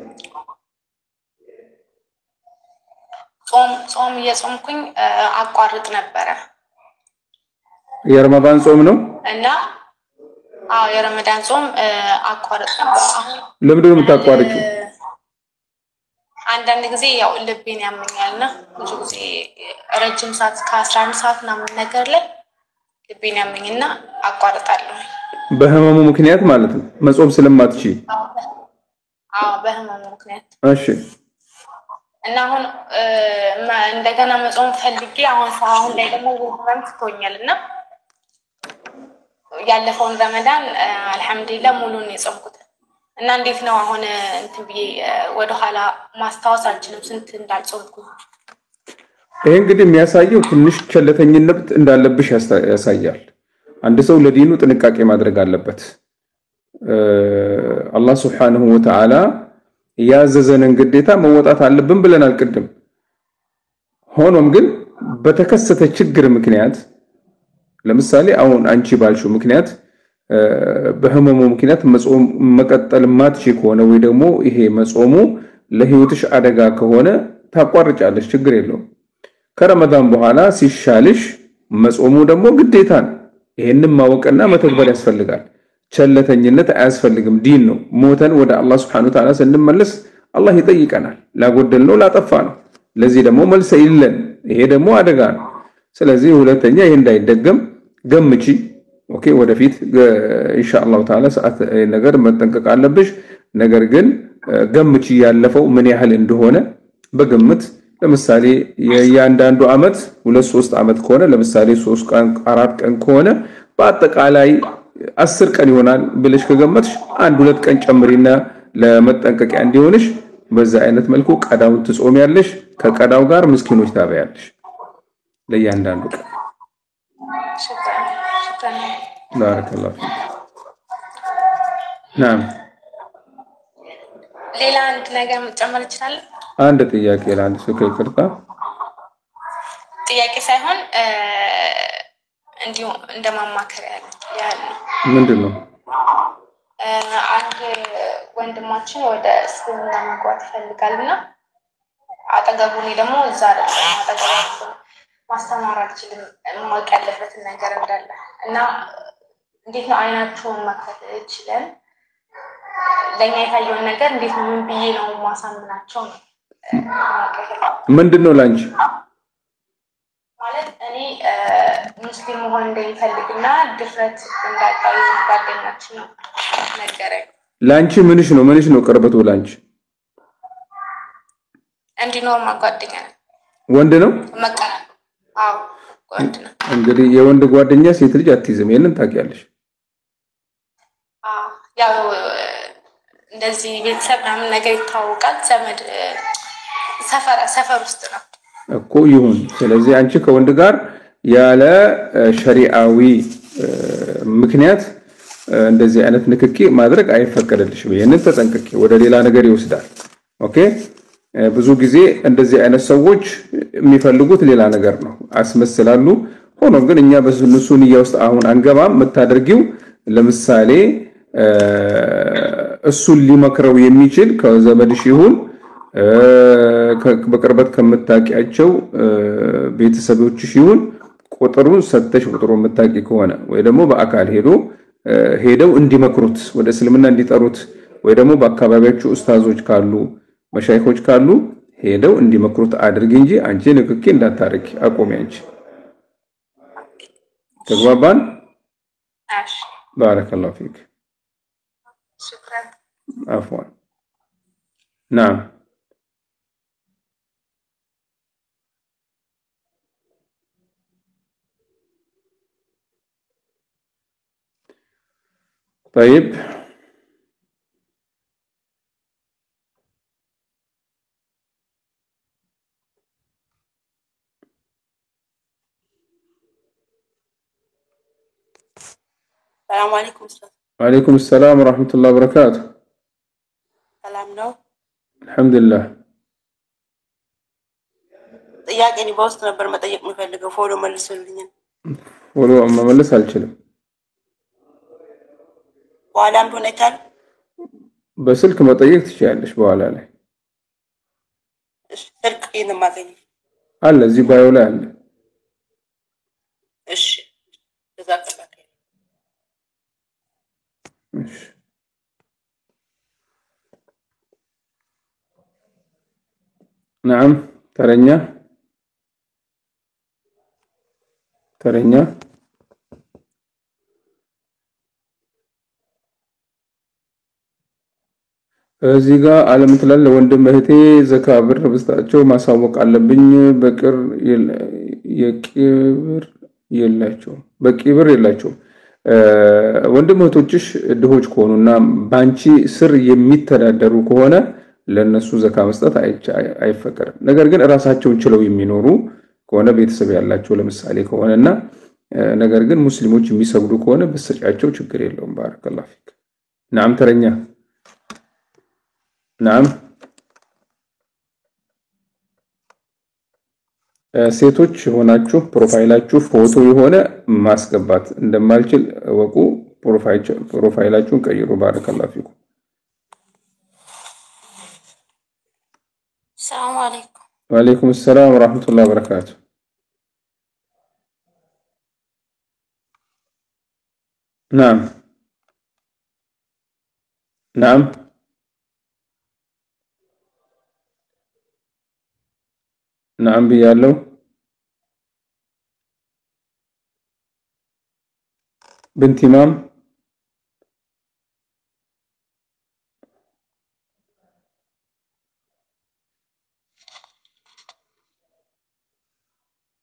ጾም እየጾምኩኝ አቋርጥ ነበረ። የረመዳን ጾም ነው እና የረመዳን ጾም አቋርጥ ነበር። ለምንድን ነው የምታቋርጪው? አንዳንድ ጊዜ ያው ልቤን ያመኛልና ብዙ ጊዜ ረጅም ሰዓት ከ11 ሰዓት ምናምን ነገር ላይ ልቤን ያመኝና አቋርጣለሁ። በህመሙ ምክንያት ማለት ነው መጾም ስለማትችይ? በህመሙ ምክንያት። እሺ እና አሁን እንደገና መጾም ፈልጌ አሁን ላይ ደግሞ ወህመም ትቶኛልና ያለፈውን ረመዳን አልহামዱሊላህ ሙሉን የጾምኩት እና እንዴት ነው አሁን እንትን ብዬ ወደ ኋላ ማስታወስ አልችልም ስንት እንዳልጾምኩ ይሄ እንግዲህ የሚያሳየው ትንሽ ቸለተኝነት እንዳለብሽ ያሳያል አንድ ሰው ለዲኑ ጥንቃቄ ማድረግ አለበት አላህ Subhanahu Wa Ta'ala ያዘዘንን ግዴታ መወጣት አለብን ብለናል ቅድም ሆኖም ግን በተከሰተ ችግር ምክንያት ለምሳሌ አሁን አንቺ ባልሽው ምክንያት በህመሙ ምክንያት መጾም መቀጠል ማትቺ ከሆነ ወይ ደግሞ ይሄ መጾሙ ለህይወትሽ አደጋ ከሆነ ታቋርጫለሽ ችግር የለውም ከረመዳን በኋላ ሲሻልሽ መጾሙ ደግሞ ግዴታ ነው ይሄንን ማወቅና መተግበር ያስፈልጋል ቸለተኝነት አያስፈልግም ዲን ነው ሞተን ወደ አላህ Subhanahu Wa Ta'ala ስንመለስ አላህ ይጠይቀናል ላጎደል ነው ላጠፋ ነው ለዚህ ደግሞ መልስ ይለን ይሄ ደግሞ አደጋ ነው ስለዚህ ሁለተኛ ይሄ እንዳይደገም ገምጪ ኦኬ ወደፊት ኢንሻአላህ ተዓላ ሰዓት ነገር መጠንቀቅ አለብሽ ነገር ግን ገምጪ ያለፈው ምን ያህል እንደሆነ በግምት ለምሳሌ የአንዳንዱ አመት 2-3 አመት ከሆነ ለምሳሌ 3 ቀን 4 ቀን ከሆነ በአጠቃላይ 10 ቀን ይሆናል ብለሽ ከገመትሽ 1-2 ቀን ጨምሪና ለመጠንቀቂያ እንዲሆንሽ በዛ አይነት መልኩ ቀዳውን ትጾሚያለሽ ከቀዳው ጋር ምስኪኖች ታበያለሽ ለያንዳንዱ ቀን شكرا بارك الله فيك نعم ሌላ አንድ ነገር መጨመር ይችላል አንድ ጥያቄ ለአንድ ሰው ከይቅርታ ጥያቄ ሳይሆን እንዲሁ እንደማማከር ያለ ምንድነው አንድ ወንድማችን ወደ እስልምና መግባት ይፈልጋልና አጠገቡኝ ደግሞ እዛ አይደለም አጠገቡ ማስተማር አልችልም ማወቅ ያለበትን ነገር እንዳለ እና እንዴት ነው አይናቸውን መክፈት ይችላል ለኛ የታየውን ነገር እንዴት ነው ምን ብዬ ነው ማሳምናቸው ነው ምንድነው ላንቺ ማለት እኔ ሙስሊም መሆን እንደሚፈልግና ድፍረት እንዳጣዩ ጓደኛችን ነው ነገረኝ ላንቺ ምንሽ ነው ቅርበቱ ላንቺ እንዲኖር ማጓደኛ ወንድ ነው መቀና አዎ ወንድ ነው እንግዲህ የወንድ ጓደኛ ሴት ልጅ አትይዝም ይሄንን ታውቂያለሽ ያው እንደዚህ ቤተሰብ ምናምን ነገር ይታወቃል ዘመድ ሰፈር ውስጥ ነው እኮ ይሁን ስለዚህ አንቺ ከወንድ ጋር ያለ ሸሪዓዊ ምክንያት እንደዚህ አይነት ንክኪ ማድረግ አይፈቀድልሽም ይሄንን ተጠንቀቂ ወደ ሌላ ነገር ይወስዳል ኦኬ ብዙ ጊዜ እንደዚህ አይነት ሰዎች የሚፈልጉት ሌላ ነገር ነው አስመስላሉ ሆኖም ግን እኛ በሱንሱ ንያ ውስጥ አሁን አንገባም መታደርጊው ለምሳሌ እሱን ሊመክረው የሚችል ከዘመድሽ ይሁን በቅርበት ከመታቂያቸው ቤተሰቦችሽ ይሁን ቁጥሩን ሰተሽ ቁጥሩን መታቂ ከሆነ ወይ ደግሞ በአካል ሄደው እንዲመክሩት ወደ እስልምና እንዲጠሩት ወይ ደግሞ በአካባቢያቸው ኡስታዞች ካሉ መሻይኾች ካሉ ሄደው እንዲመክሩት አድርጊ እንጂ አንቺ ንክኪ እንዳታረቂ አቆሚ አንቺ ተግባባን እሺ ባረከላሁ ፊክ شكرا عفوا نعم طيب السلام عليكم استاذ وعليكم السلام ورحمة الله وبركاته سلام ነው الحمد لله ጥያቄኒ በውስጥ ነበር መጠየቅ የምፈልገው ፎሎ መልሱልኝ ፎሎ መመለስ አልችልም በኋላም ሆነታል በስልክ መጠየቅ ትችያለሽ በኋላ ላይ እሺ ስልክ የነማገኝ አለ እዚህ ባዮ ላይ አለ እሺ ተዛከለ እሺ نعم ترنيا እዚህ ጋር ዓለም ትላል ለወንድም እህቴ ዘካ ብር ብስጣቸው ማሳወቅ አለብኝ። የቂብር የላቸው ወንድም እህቶችሽ ድሆች ከሆኑና ባንቺ ስር የሚተዳደሩ ከሆነ ለነሱ ዘካ መስጠት አይፈቀድም። ነገር ግን ራሳቸውን ችለው የሚኖሩ ከሆነ ቤተሰብ ያላቸው ለምሳሌ ከሆነና ነገር ግን ሙስሊሞች የሚሰግዱ ከሆነ በሰጫቸው ችግር የለውም። ባረከላሁ ፊክ። نعم ተረኛ نعم ሴቶች ሆናችሁ ፕሮፋይላችሁ ፎቶ የሆነ ማስገባት እንደማልችል ወቁ። ፕሮፋይላችሁን ቀይሩ። ባረከላሁ ፊኩ። ሰላም አለይኩም። ወአለይኩም ሰላም ወራህመቱላሂ ወበረካቱ። نعم نعم نعم بيالو بنت إمام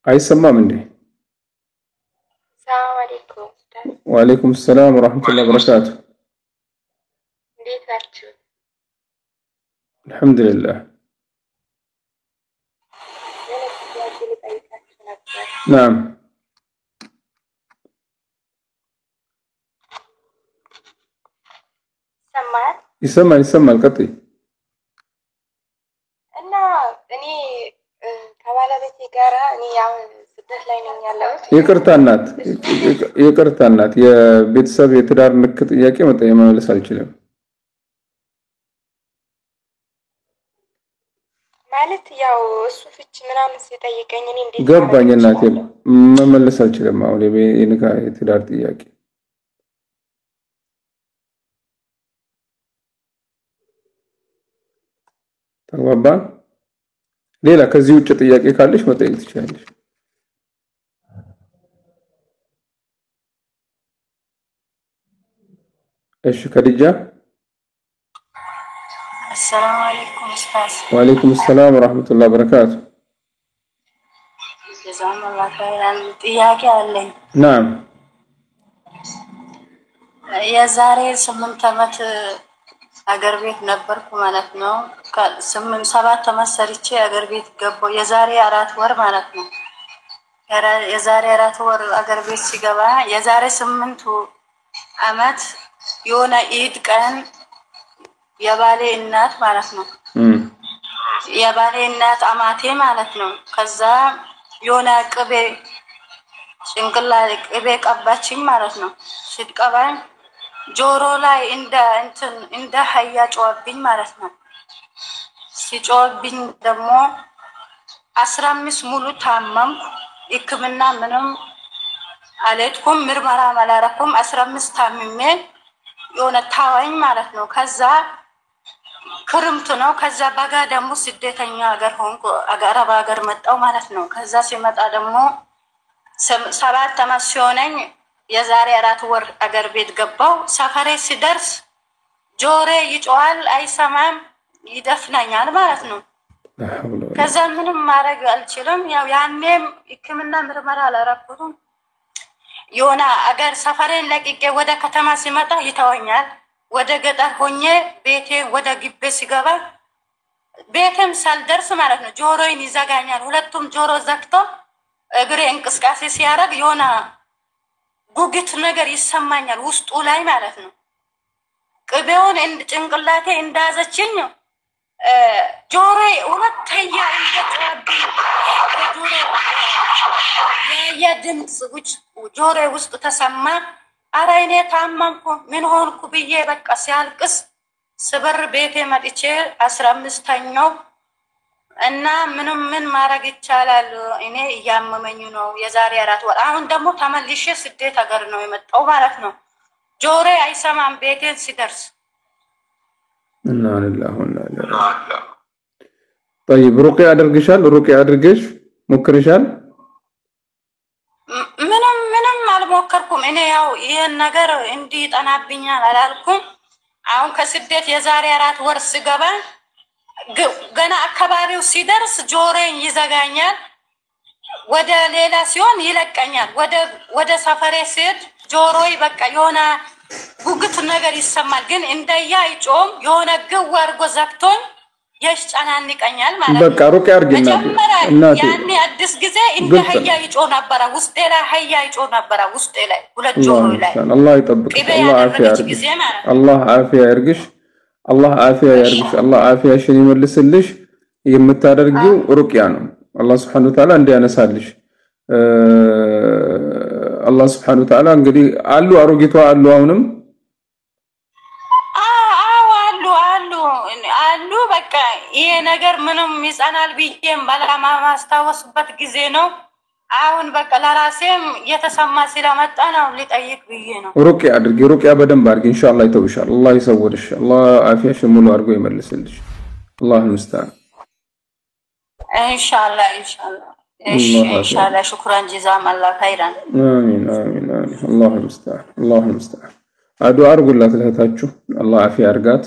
አይሰማ ምን እንዴ? ሰላም አለይኩም። ወአለይኩም ሰላም ወራህመቱላሂ ወበረካቱ። እንዴት ናችሁ? አልহামዱሊላህ። نعم ይሰማል ቀጥይ። እና እኔ ከባለቤቴ ጋር እኔ ያው ስደት ላይ ነኝ ያለሁት። ይቅርታ እናት የቤተሰብ የትዳር ንክ ጥያቄ መመለስ አልችልም። ማለት ያው እሱ ፍች ምናምን ሲጠይቀኝ እኔ እንዴት ገባኝ እናቴ መመለስ አልችልም። አሁን የትዳር ጥያቄ ተግባባ። ሌላ ከዚህ ውጭ ጥያቄ ካለሽ መጠየቅ ትችላለሽ። እሺ ከዲጃ السلام عليكم أستاذ. وعليكم السلام ورحمة الله وبركاته. جزاهم الله خيرا. ጥያቄ አለኝ። نعم የዛሬ 8 ዓመት አገር ቤት ነበርኩ ማለት ነው። ከ7 ዓመት ሰርቼ አገር ቤት ገባሁ። የዛሬ 4 ወር ማለት ነው። የዛሬ 4 ወር አገር ቤት ሲገባ የዛሬ 8 ዓመት የሆነ ኢድ ቀን የባሌ እናት ማለት ነው የባሌ እናት አማቴ ማለት ነው። ከዛ የሆነ ቅቤ ቅቤ ቀባችኝ ማለት ነው። ስትቀባኝ ጆሮ ላይ እንደ ሀያ ጮህብኝ ማለት ነው። ሲጮህብኝ ደግሞ 15 ሙሉ ታመምኩ። ሕክምና ምንም አልሄድኩም፣ ምርመራ አላረኩም። 15 ታምሜ የሆነ ታወኝ ማለት ነው። ከዛ ክርምት ነው። ከዛ በጋ ደግሞ ስደተኛ ሀገር ሆንኩ። አረብ ሀገር መጣው ማለት ነው። ከዛ ሲመጣ ደግሞ 7 ዓመት ሲሆነኝ የዛሬ 4 ወር አገር ቤት ገባው። ሰፈሬ ሲደርስ ጆሬ ይጮሃል፣ አይሰማም፣ ይደፍነኛል ማለት ነው። ከዛ ምንም ማድረግ አልችልም። ያው ያኔም ሕክምና ምርመራ አላረኩትም። የሆነ አገር ሰፈሬን ለቅቄ ወደ ከተማ ሲመጣ ይተወኛል። ወደ ገጠር ሆኜ ቤቴ ወደ ግቤ ሲገባ ቤቴም ሳልደርስ ማለት ነው ጆሮዬን ይዘጋኛል። ሁለቱም ጆሮ ዘግቶ እግሬ እንቅስቃሴ ሲያደርግ የሆነ ጉግት ነገር ይሰማኛል ውስጡ ላይ ማለት ነው። ቅቤውን ጭንቅላቴ እንዳዘችኝ ጆሮዬ ሁለተኛ እንደተዋብኝ የድምጽ ጆሮዬ ውስጥ ተሰማ። አረ እኔ ታመምኩ ምን ሆንኩ ብዬ በቃ ሲያልቅስ ስበር ቤቴ መጥቼ 15ኛው እና ምን ማድረግ ይቻላል? እኔ እያመመኝ ነው የዛሬ 4 ወር። አሁን ደግሞ ተመልሼ ስደት ሀገር ነው የመጣው ማለት ነው። ጆሮዬ አይሰማም ቤቴን ሲደርስ እና طيب ሩቂያ አድርገሽ ሞክርሻል? ምንም አልሞከርኩም። እኔ ያው ይሄን ነገር እንዲጠናብኛል አላልኩም። አሁን ከስደት የዛሬ 4 ወር ስገባ ገና አካባቢው ሲደርስ ጆሮዬን ይዘጋኛል። ወደ ሌላ ሲሆን ይለቀኛል። ወደ ሰፈሬ ሲሄድ ጆሮዬ በቃ የሆነ ጉጉት ነገር ይሰማል። ግን እንደያ አይጮም የሆነ ግው አድርጎ ዘግቶኝ ያስጨናንቀኛል ማለት ነው። በቃ ሩቅ ያርግና እናቴ ያኔ አዲስ ጊዜ እንደ ሀያ ይጮ ነበር ውስጤ ላይ ሀያ ይጮ ነበር ውስጤ ላይ ሁለት ጆሮ ላይ አላህ ይጠብቅሽ አላህ አፊያ ያርግሽ አላህ አፊያ ያርግሽ አላህ አፊያ ያርግሽ አላህ አፊያሽን ይመልስልሽ የምታደርጊው ሩቅያ ነው አላህ Subhanahu Wa Ta'ala እንዲያነሳልሽ አላህ Subhanahu Wa Ta'ala እንግዲህ አሉ አሮጊቷ አሉ አሁንም አሉ በቃ ይሄ ነገር ምንም ይጸናል ቢዬም ባላማ ማስታወስበት ጊዜ ነው አሁን በቃ ለራሴም የተሰማ ስለመጣ ነው ሊጠይቅ ብዬ ነው ሩቅያ አድርጊ ሩቅያ በደንብ አድርጊ ኢንሻአላህ ይተውሻል አላህ ይሰውርሽ አላህ አፊያሽን ሙሉ አድርጎ ይመልስልሽ አላህ ይመስታል ኢንሻአላህ ኢንሻአላህ ሽኩራን ጀዛም አላህ ኸይራን አሚን አሚን አላህ ይመስታል አዱአ አርጉላት ለታችሁ አላህ አፊያ አርጋት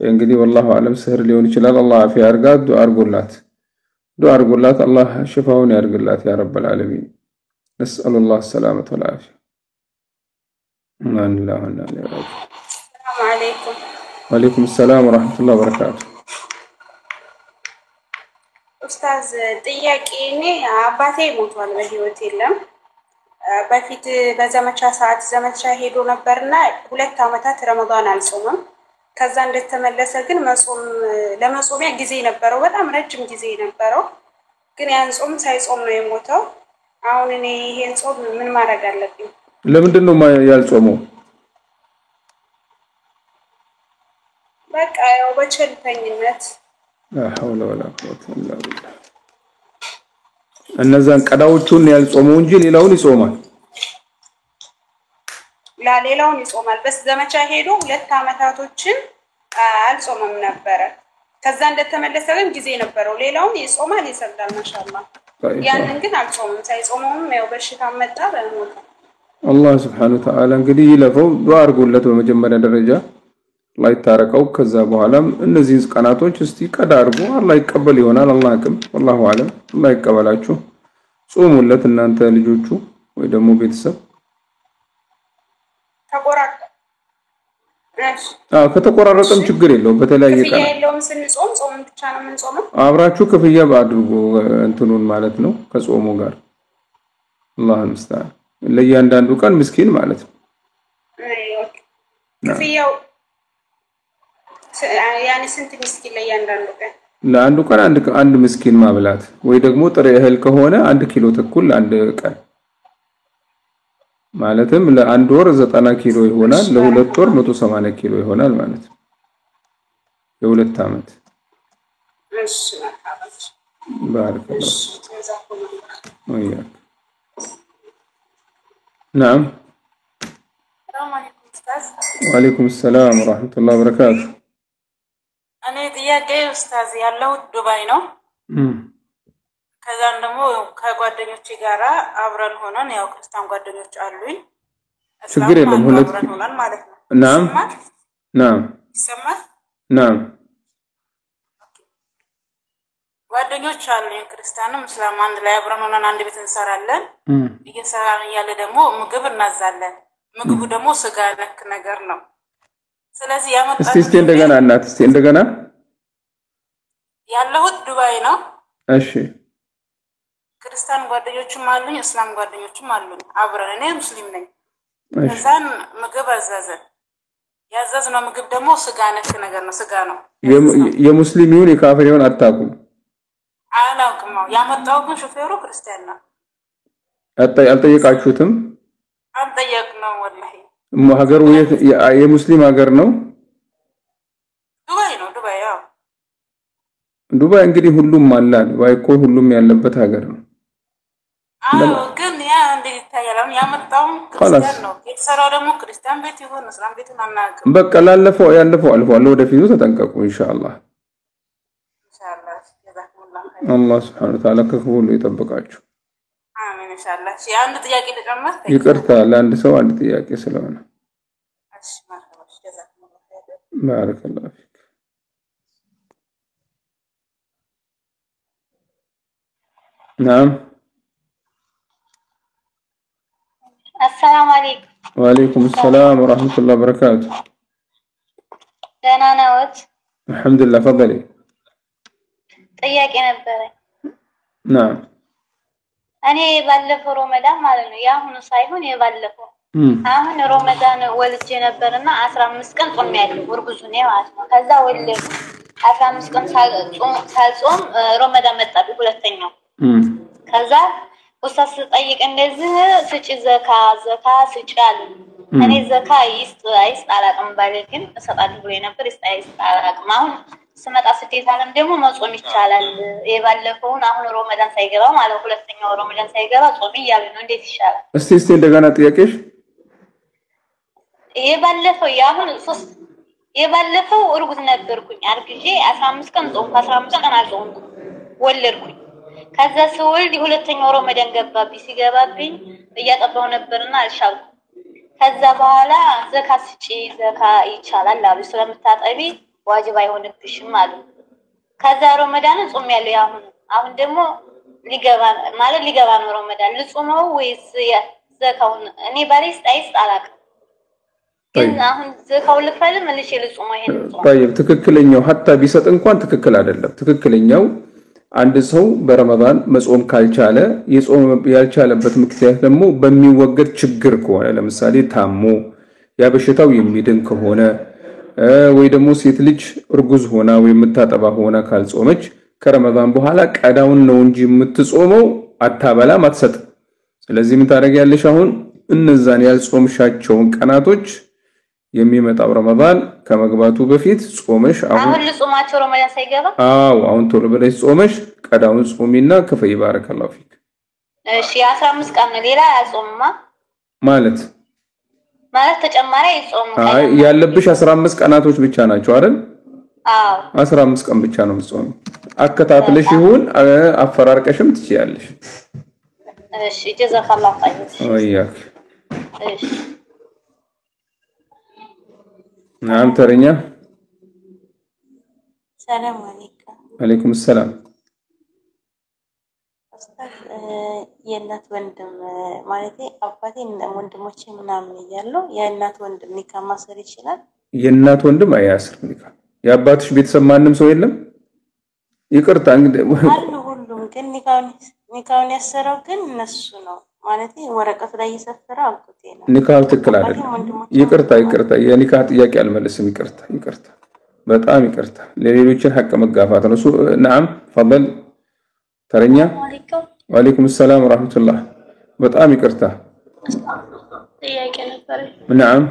እንግዲህ والله اعلم سهر ሊሆን ይችላል አላህ አፊያ አርጋት ዱአ አርጉላት አላህ ሽፋውን ያርግላት ያ ረብ العالمين نسال الله السلامه والعافيه አላህ السلام عليكم وعليكم السلام ورحمه الله وبركاته ኡስታዝ ጥያቄ እኔ አባቴ ሞቷል በህይወት የለም በፊት በዘመቻ ሰዓት ዘመቻ ሄዶ ነበርና 2 አመታት ረመዳን አልጾመም ከዛ እንደተመለሰ ግን ለመጾሚያ ጊዜ ነበረው በጣም ረጅም ጊዜ ነበረው ግን ያን ጾም ሳይጾም ነው የሞተው አሁን እኔ ይሄን ጾም ምን ማድረግ አለብኝ ለምንድን ነው ያልጾመው በቃ ያው በቸልተኝነት لا حول ولا قوه الا بالله እነዛን ቀዳዎቹን ያልጾመው እንጂ ሌላውን ይጾማል ሌላውን ይጾማል በስ ዘመቻ ሄዶ 2 አመታቶችን አልጾመም ነበር ከዛ እንደተመለሰ ግን ጊዜ ነበረው ሌላውን ይጾማል ይሰግዳል ማሻአላህ ያንን ግን አልጾመም ሳይጾመውም ያው በሽታ መጣ በሞተ አላህ Subhanahu Wa Ta'ala እንግዲህ ይለፈው ዱአ አርጉለት በመጀመሪያ ደረጃ ላይ ታረቀው ከዛ በኋላም እነዚህ ቀናቶች እስቲ ቀዳ አርጉ አላህ ይቀበል ይሆናል አላህ አቅም والله اعلم አላህ ይቀበላችሁ ጾሙለት እናንተ ልጆቹ ወይ ደግሞ ቤተሰብ ተቆራረጠ ከተቆራረጠም ችግር የለውም በተለያየ ቀን የለውም ስንጾም ጾም ብቻ ነው የምንጾመው አብራችሁ ክፍያ አድርጉ እንትኑን ማለት ነው ከጾሙ ጋር አላህ ይመስታል ለእያንዳንዱ ቀን ምስኪን ማለት ነው ክፍያው ያኔ ስንት ምስኪን ለእያንዳንዱ ቀን ለአንዱ ቀን አንድ ምስኪን ማብላት ወይ ደግሞ ጥሬ እህል ከሆነ 1 ኪሎ ተኩል አንድ ቀን ማለትም ለአንድ ወር 90 ኪሎ ይሆናል ለሁለት ወር 180 ኪሎ ይሆናል ማለት ነው የሁለት አመት እሺ ባረከ ወያ نعم السلام عليكم استاذ وعليكم السلام ورحمه الله وبركاته እኔ ጥያቄ ኡስታዝ ያለው ዱባይ ነው ከዛም ደግሞ ከጓደኞቼ ጋራ አብረን ሆነን ያው ክርስቲያን ጓደኞች አሉኝ ችግር የለም ሁለት ሆነን ማለት ነው نعم نعم ይሰማል نعم ጓደኞች አሉኝ ክርስቲያንም እስላም አንድ ላይ አብረን ሆነን አንድ ቤት እንሰራለን እየሰራን ያለ ደግሞ ምግብ እናዛለን ምግቡ ደግሞ ስጋ ነክ ነገር ነው ስለዚህ ያመጣው እስቲ እንደገና እናት እስቲ እንደገና ያለው ዱባይ ነው እሺ ክርስቲያን ጓደኞችም አሉኝ እስላም ጓደኞችም አሉኝ አብረን እኔ ሙስሊም ነኝ ከዛን ምግብ አዘዘን ያዘዝነው ምግብ ደግሞ ስጋ ነክ ነገር ነው ስጋ ነው የሙስሊም ይሁን የካፊር ይሁን አታውቁም አላውቅም ያመጣው ግን ሹፌሩ ክርስቲያን ነው አልጠየቃችሁትም አልጠየቅነው ወላሂ ሀገሩ የሙስሊም ሀገር ነው ዱባይ ነው ዱባይ ያው ዱባይ እንግዲህ ሁሉም አለ ዱባይ እኮ ሁሉም ያለበት ሀገር ነው ግን ያ እንዴ ታያለው ያመጣው ክርስቲያን ነው የተሰራው ደግሞ ክርስቲያን ቤት ይሁን እስላም ቤት ማናቀም በቃ ያለፈው አልፏል ወደፊቱ ተጠንቀቁ ኢንሻአላህ ኢንሻአላህ ጀዛኩሙላህ አላህ Subhanahu Wa Ta'ala ከሁሉ ይጠብቃችሁ አሜን ኢንሻአላህ አንድ ጥያቄ ልጨምር ይቅርታ ለአንድ ሰው አንድ ጥያቄ ስለሆነ እሺ ማርሐባ ጀዛኩሙላህ بارك الله فيك. نعم. السلام عليكم. وعليكم السلام ورحمة الله وبركاته. ደህና ነዎት? الحمد لله فضلي. ጥያቄ ነበረኝ። نعم. እኔ ባለፈው ረመዳን ማለት ነው ያሁኑ ሳይሆን የባለፈው አሁን ረመዳን ወልጄ ነበርና 15 ቀን ጾሜያለሁ እርጉዝ ነኝ ማለት ነው። ከዛ ወለድኩ 15 ቀን ሳልጾም ረመዳን መጣብኝ ሁለተኛው። ከዛ ኡስታዝ ጠይቅ እንደዚህ ስጪ ዘካ ስጪ አሉ። እኔ ዘካ ይስጥ አላቅም ባለ ግን እሰጣለሁ ብሎ ነበር ይስጥ አላቅም። አሁን ስመጣ ስደት ዓለም ደግሞ መጾም ይቻላል። የባለፈውን አሁን ረመዳን ሳይገባ ማለት ሁለተኛው ረመዳን ሳይገባ ጾም ይያል ነው እንዴት ይሻላል? እስቲ እንደገና ጥያቄሽ። የባለፈው እርጉዝ ነበርኩኝ አርግዤ 15 ቀን ጾም 15 ቀን አልጾምኩም ወለድኩኝ። ከዛ ስወልድ ሁለተኛው ረመዳን ገባብኝ። ሲገባብኝ እያጠባው ነበርና አልሻልኩም። ከዛ በኋላ ዘካ ስጪ ዘካ ይቻላል አሉ። ስለምታጠቢ ዋጅብ አይሆንብሽም አሉ። ከዛ ረመዳን ጾም ያለው አሁን ደግሞ ሊገባ ነው ረመዳን ልጾመው ወይስ ዘካውን እኔ ባሪስ ጣይስ አላቅም። ግን አሁን ዘካው ልፈል መልሼ ልጾመው ይሄን طيب ትክክለኛው ሐታ ቢሰጥ እንኳን ትክክል አይደለም። ትክክለኛው አንድ ሰው በረመዳን መጾም ካልቻለ የጾም ያልቻለበት ምክንያት ደግሞ በሚወገድ ችግር ከሆነ ለምሳሌ ታሞ ያ በሽታው የሚድን ከሆነ ወይ ደግሞ ሴት ልጅ እርጉዝ ሆና ወይ የምታጠባ ሆና ካልጾመች ከረመዳን በኋላ ቀዳውን ነው እንጂ የምትጾመው አታበላም አትሰጥ። ስለዚህ ምን ታደርጊያለሽ? አሁን እነዛን ያልጾምሻቸውን ቀናቶች የሚመጣው ረመዳን ከመግባቱ በፊት ጾመሽ አሁን ልጾማቸው ረመዳን ሳይገባ አሁን ቶሎ ብለሽ ጾመሽ ቀዳውን ጾሚና ከፈይ ባረከላሁ ፊክ። እሺ 15 ቀን ሌላ ያጾምማ ማለት ተጨማሪ ይጾም ያለብሽ 15 ቀናቶች ብቻ ናቸው አይደል? 15 ቀን ብቻ ነው የምትጾም። አከታትለሽ ይሁን አፈራርቀሽም ትችያለሽ። እሺ ጀዛከላሁ ኸይር። ወያክ እሺ نعم ترنيا. السلام عليكم. عليكم السلام. أستاذ የእናት ወንድም ማለት አባቴ ወንድሞቼ ምናምን እያለው የእናት ወንድም ኒካ ማሰር ይችላል? የእናት ወንድም አያስር ኒካ። የአባትሽ ቤተሰብ ማንም ሰው የለም? ይቅርታ እንግዲህ አሉ ሁሉም ግን ኒካውን ያሰረው ግን እነሱ ነው ማለት ወረቀቱ ላይ እየሰፈረ አልኩት ነው። ኒካው ትክክል አይደለም። ይቅርታ የኒካ ጥያቄ አልመለስም። ይቅርታ በጣም ይቅርታ። ለሌሎችን ሐቅ መጋፋት ነው። نعم فضل ተረኛ። ወአለይኩም ሰላም ወራህመቱላህ። በጣም ይቅርታ ጥያቄ ነበር። نعم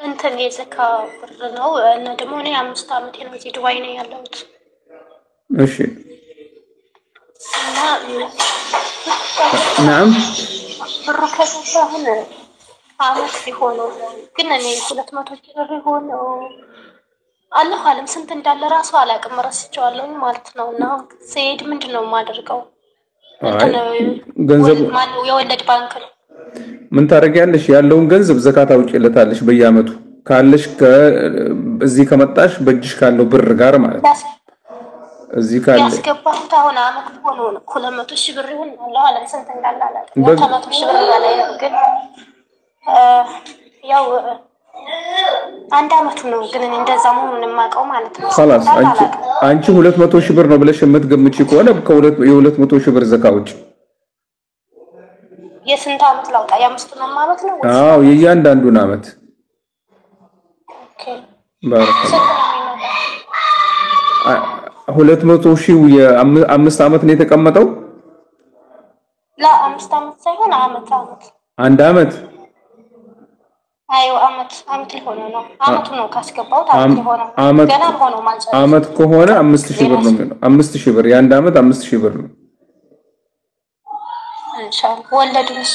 እንትን የዘካ ብር ነው እና ደግሞ እኔ 5 አመት ነው እዚህ ዱባይ ነው ያለሁት። እሺ نعم ብሩ ከሰፋሁን አመት ሲሆነው ግን እኔ 200 ሺህ ብር ሆነው አላህ አለም ስንት እንዳለ ራሱ አላቅም ረስቼዋለሁ ማለት ነውና ሰይድ ምንድነው ማደርገው? ገንዘብ ማነው የወለድ ባንክ ነው። ምን ታረጋለሽ? ያለውን ገንዘብ ዘካት አውጪለታለሽ በየአመቱ ካለሽ እዚህ ከመጣሽ በእጅሽ ካለው ብር ጋር ማለት ነው። እዚህ ካለ ያስገባሁት አሁን አመት ሆኖ 200 ሺህ ብር ይሁን አላህ አለም ስንት እንዳለ አላቅም። 200 ሺህ ብር ላይ ነው ግን ያው አንድ አመቱ ነው ግን እንደዛ መሆኑን የማውቀው ማለት ነው። خلاص አንቺ 200 ሺህ ብር ነው ብለሽ የምትገምጪ ከሆነ የ200 ሺህ ብር ዘካ ውጪ። የስንት አመት ላውጣ? የአምስቱን አመት ነው? የእያንዳንዱን አመት። ኦኬ ባረከ 200 ሺህ የአምስት አመት ነው የተቀመጠው? لا 5 አመት ሳይሆን አመት አንድ አመት አይው አመት ሊሆነ ነው። አመቱ ነው ካስገባው አመት ሊሆነ ገና ሆኖ ማለት አመት ከሆነ 5000 ብር ነው የሚሆነው። 5000 ብር የአንድ አመት 5000 ብር ነው ኢንሻአላህ። ወለዱስ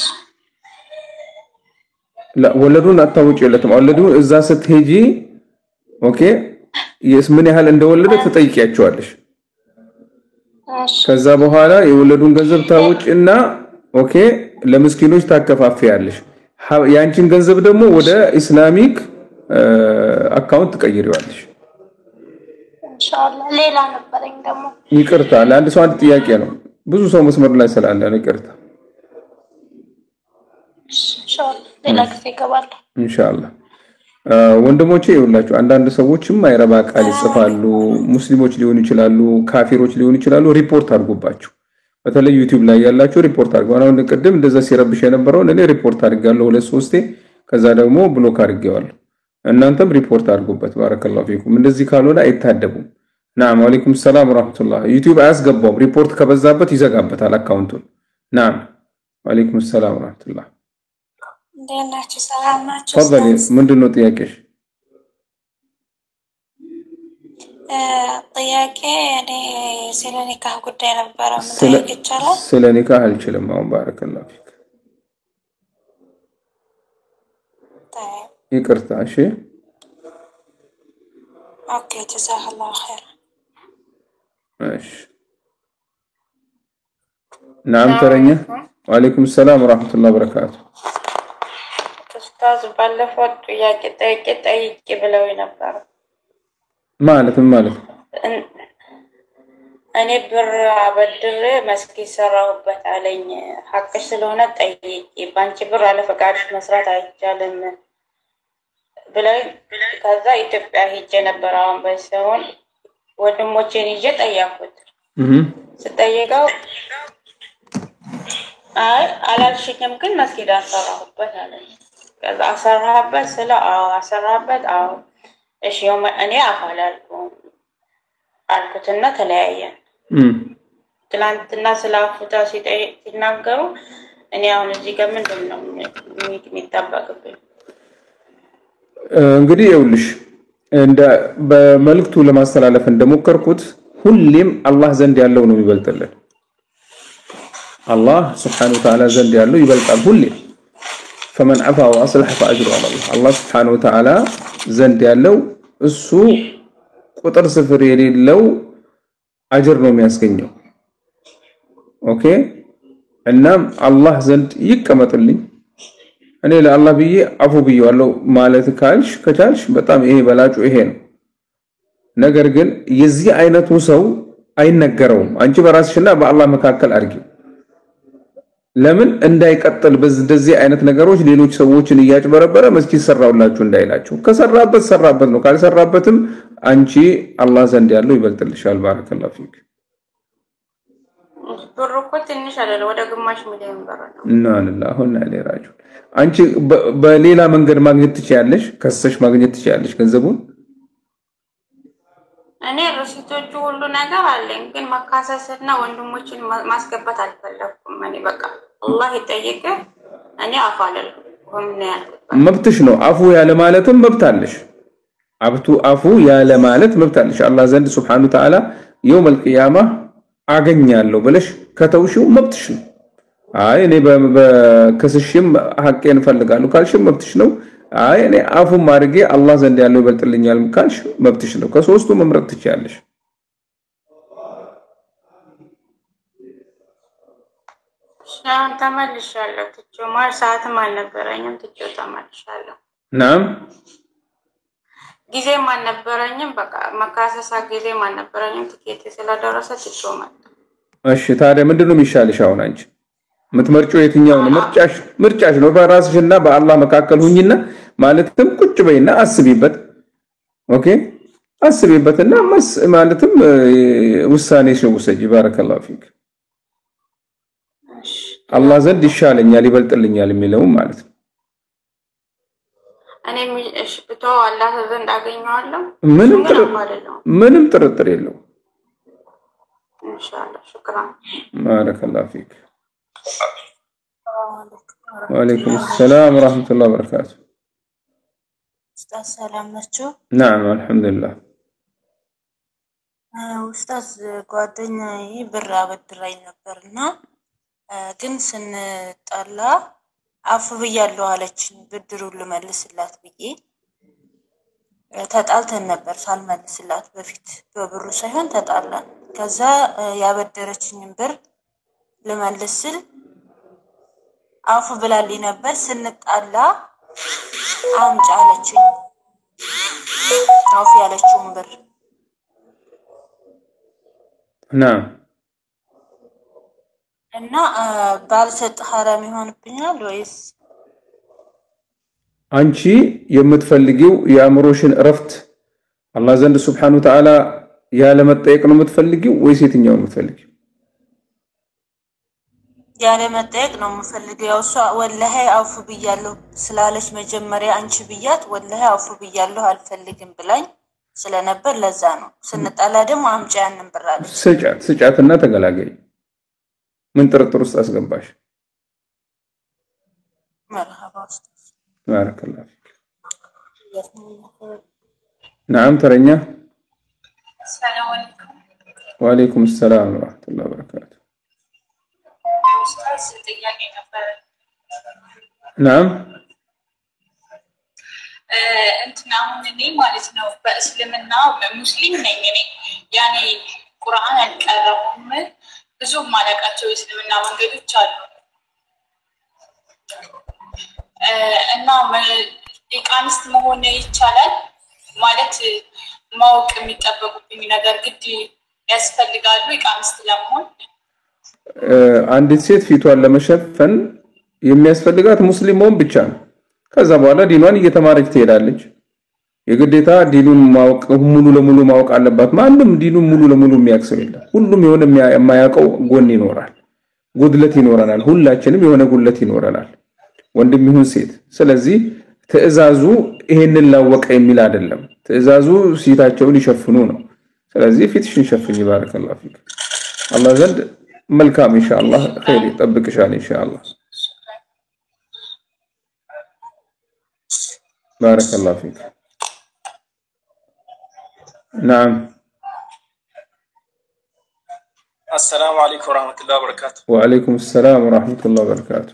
ወለዱን አታውጪለትም። ወለዱ እዛ ስትሄጂ ኦኬ ምን ያህል እንደወለደ ተጠይቂያቸዋለሽ። ከዛ በኋላ የወለዱን ገንዘብ ታውጪና ኦኬ ለምስኪኖች ታከፋፊያለሽ። ያንቺን ገንዘብ ደግሞ ወደ ኢስላሚክ አካውንት ትቀይሪዋለሽ ኢንሻአላህ ሌላ ነበረኝ ደግሞ ይቅርታ ለአንድ ሰው አንድ ጥያቄ ነው ብዙ ሰው መስመር ላይ ስላለ ነው ይቅርታ ኢንሻአላህ ሌላ ጊዜ ይገባል ኢንሻአላህ ወንድሞቼ ይውላችሁ አንዳንድ ሰዎችም አይረባ ቃል ይጽፋሉ ሙስሊሞች ሊሆኑ ይችላሉ ካፊሮች ሊሆኑ ይችላሉ ሪፖርት አድርጉባችሁ በተለይ ዩቲዩብ ላይ ያላችሁ ሪፖርት አድርጉ አሁን ቅድም እንደዛ ሲረብሽ የነበረው እኔ ሪፖርት አድርጋለሁ 2-3 ከዛ ደግሞ ብሎክ አድርጌዋለሁ እናንተም ሪፖርት አድርጉበት ባረከላሁ ፊኩም እንደዚህ ካልሆነ አይታደቡም نعم وعليكم السلام ورحمة الله يوتيوب አያስገባውም ሪፖርት ከበዛበት ይዘጋበታል አካውንቱን نعم وعليكم السلام ورحمة الله እንደናችሁ ሰላም ናችሁ تفضلي ምንድነው ጥያቄሽ ጥያቄ እኔ ስለ ኒካህ ጉዳይ ነበር መጠየቅ ይቻላል ስለ ኒካህ አልችልም አሁን ባረከላሁ ፊክ ይቅርታ እሺ ኦኬ ጀዛከላሁ ኸይር ماشي نعم ترنيا وعليكم السلام ورحمة الله وبركاته أستاذ ባለፈው ጥያቄ ጠይቄ ብለው ነበር ማለት እኔ ብር አበድሬ መስጊድ ሰራሁበት አለኝ ሐቅሽ ስለሆነ ጠይቄ ባንቺ ብር አለ ፈቃድሽ መስራት አይቻልም ብለኝ ከዛ ኢትዮጵያ ሄጄ ነበር አሁን በሰውን ወንድሞቼን ይዤ ጠያኩት ስጠይቀው አይ አላልሽኝም ግን መስጊድ አሰራሁበት አለኝ ከዛ አሰራሁበት ስለ አሰራሁበት እሺ እኔ አፋላልኩ አልኩትና ተለያየን ትላንትና ስላፉታ ሲናገሩ እኔ አሁን እዚህ ጋር ምንድነው የሚጠበቅብኝ እንግዲህ ይኸውልሽ እንደ በመልእክቱ ለማስተላለፍ እንደሞከርኩት ሁሌም አላህ ዘንድ ያለው ነው ይበልጣል አላህ Subhanahu Wa Ta'ala ዘንድ ያለው ይበልጣል ሁሌም فمن عفا واصلح فاجره على الله الله Subhanahu Wa Ta'ala ዘንድ ያለው እሱ ቁጥር ስፍር የሌለው አጅር ነው የሚያስገኘው ኦኬ እናም አላህ ዘንድ ይቀመጥልኝ እኔ ለአላህ ብዬ አፉ ብዬዋለሁ ማለት ካልሽ ከቻልሽ በጣም ይሄ በላጩ ይሄ ነው ነገር ግን የዚህ አይነቱ ሰው አይነገረውም አንቺ በራስሽና በአላህ መካከል አድርጊው ለምን እንዳይቀጥል በዚህ አይነት ነገሮች ሌሎች ሰዎችን እያጭበረበረ መስጊድ ሰራውላችሁ እንዳይላችሁ ከሰራበት ነው ካልሰራበትም አንቺ አላህ ዘንድ ያለው ይበልጥልሻል ባረከላሁ ፊክ ብሩኮ ትንሽ አይደለ ወደ ግማሽ ሚሊዮን ብር ነው እና አሁን አለራጁ አንቺ በሌላ መንገድ ማግኘት ትችያለሽ ከሰሽ ማግኘት ትችያለሽ ገንዘቡን እኔ ረሲቶቹ ሁሉ ነገር አለኝ ግን መካሰስና ወንድሞችን ማስገባት አልፈለኩም እኔ በቃ አላህ ይጠይቅ እኔ አፋለል መብትሽ ነው አፉ ያለ ማለትም መብታለሽ አፉ ያለ ማለት መብታለሽ አላህ ዘንድ Subhanahu Wa Ta'ala يوم القيامة አገኛለሁ ብለሽ ከተውሽው መብትሽ ነው አይ እኔ በከስሽም ሐቄን ፈልጋለሁ ካልሽ መብትሽ ነው አይ እኔ አፉ ማርጌ አላህ ዘንድ ያለው ይበልጥልኛል ካልሽ መብትሽ ነው ከሶስቱ መምረጥ ትችያለሽ ሻን ተመልሻለሁ ትጮማር ሰዓትም አልነበረኝም ትጮ ተመልሻለሁ ናም ጊዜም አልነበረኝም በቃ መካሰሳ ጊዜም አልነበረኝም ትኬት ስለደረሰ ትጮማል እሺ ታዲያ ምንድነው የሚሻልሽ አሁን አንቺ ምትመርጪው የትኛው ነው ምርጫሽ ነው በራስሽና በአላህ መካከል ሁኝና ማለትም ቁጭ በይና አስቢበት ኦኬ አስቢበትና ማለትም ውሳኔሽ ወሰጂ ባረከላሁ ፊክ አላህ ዘንድ ይሻለኛል ይበልጥልኛል የሚለው ማለት ነው እኔ እሺ ብተው አላህ ዘንድ አገኘዋለሁ ምንም ጥርጥር የለው ኢንሻአላህ ሽክራን ባረከላሁ ፊክ وعليكم السلام ورحمة الله وبركاته أستاذ سلام نشو نعم الحمد لله أستاذ ጓደኛዬ ብር አበድራኝ ነበርና ግን ስንጣላ አፍ ብያለሁ አለችኝ ብድሩን ልመልስላት ብዬ ተጣልተን ነበር ሳልመልስላት በፊት በብሩ ሳይሆን ተጣላን ከዛ ያበደረችኝን ብር ለመልስል አፉ ብላልኝ ነበር ስንጣላ አምጪ አለችኝ አፉ ያለችውን ብር نعم እና ባልሰጥ حرام ይሆንብኛል ወይስ አንቺ የምትፈልጊው የአእምሮሽን እረፍት አላህ ዘንድ Subhanahu Wa Ta'ala ያለ መጠየቅ ነው የምትፈልጊው ወይስ የትኛው ነው የምትፈልጊው? ያለ መጠየቅ ነው የምፈልገው ያው እሷ ወላሂ አፉ ብያለሁ ስላለች መጀመሪያ አንቺ ብያት ወላሂ አፉ ብያለሁ አልፈልግም ብላኝ ስለነበር ለዛ ነው ስንጣላ ደግሞ አምጪ ያንን ብር አለች ስጫትና ተገላገይ ምን ጥርጥር ውስጥ አስገባሽ مرحبا استاذ بارك الله فيك نعم ترنيا السلام عليكم وعليكم السلام ورحمة الله وبركاته استاذ ጥያቄ ነበር نعم እንትና አሁን እኔ ማለት ነው በእስልምና ሙስሊም ነኝ እኔ ያኔ ቁርአን አልቀራሁም ብዙ ማለቃቸው እስልምና መንገዶች አሉ እና ኢቃንስት መሆን ይቻላል ማለት ማወቅ የሚጠበቁብኝ ነገር ግድ ያስፈልጋሉ ኢቃንስት ለመሆን አንዲት ሴት ፊቷን ለመሸፈን የሚያስፈልጋት ሙስሊም መሆን ብቻ ነው ከዛ በኋላ ዲኗን እየተማረች ትሄዳለች የግዴታ ዲኑን ማወቅ ሙሉ ለሙሉ ማወቅ አለባት ማንም ዲኑን ሙሉ ለሙሉ የሚያክሰው የለም ሁሉም የሆነ የማያውቀው ጎን ይኖራል ጉድለት ይኖረናል ሁላችንም የሆነ ጉድለት ይኖረናል ወንድም ይሁን ሴት ስለዚህ ትዕዛዙ ይሄንን ላወቀ የሚል አይደለም ትዕዛዙ ሲታቸውን ይሸፍኑ ነው ስለዚህ ፊትሽን ሸፍኝ ባረከላሁ ፊክ አላህ ዘንድ መልካም ኢንሻአላህ ኸይር ይጠብቅሻል ኢንሻአላህ بارك الله فيك نعم السلام عليكم ورحمة الله وبركاته وعليكم السلام ورحمة الله وبركاته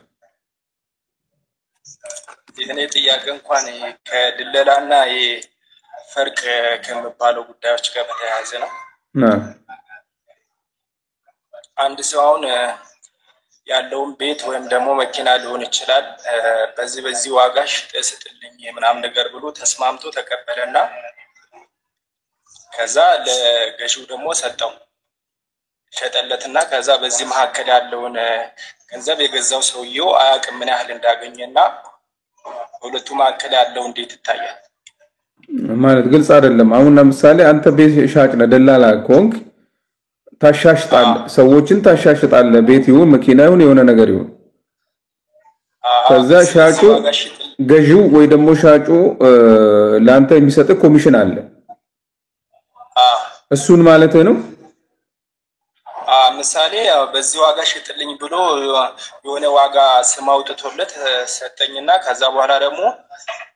يعني ጥያቄ እንኳን ከድለላና የፈርቅ ከመባለው ጉዳዮች ጋር በተያያዘ ነው نعم አንድ ሰው አሁን ያለውን ቤት ወይም ደግሞ መኪና ሊሆን ይችላል በዚህ ዋጋሽ ተስጥልኝ ምናምን ነገር ብሎ ተስማምቶ ተቀበለና ከዛ ለገዢው ደግሞ ሰጠው ሸጠለትና ከዛ በዚህ መሐከል ያለውን ገንዘብ የገዛው ሰውየው አያውቅም ምን ያህል እንዳገኘና ሁለቱ መሐከል ያለው እንዴት ይታያል ማለት ግልጽ አይደለም አሁን ለምሳሌ አንተ ቤት ሻጭ ነህ ደላላ ኮንክ ታሻሽጣል ሰዎችን ታሻሽጣል ቤት ይሁን መኪና ይሁን የሆነ ነገር ይሁን ከዛ ሻጩ ገዢው ወይ ደግሞ ሻጩ ላንተ የሚሰጥ ኮሚሽን አለ እሱን ማለት ነው ምሳሌ በዚህ ዋጋ ሽጥልኝ ብሎ የሆነ ዋጋ ስማውጥቶለት ሰጠኝና ከዛ በኋላ ደግሞ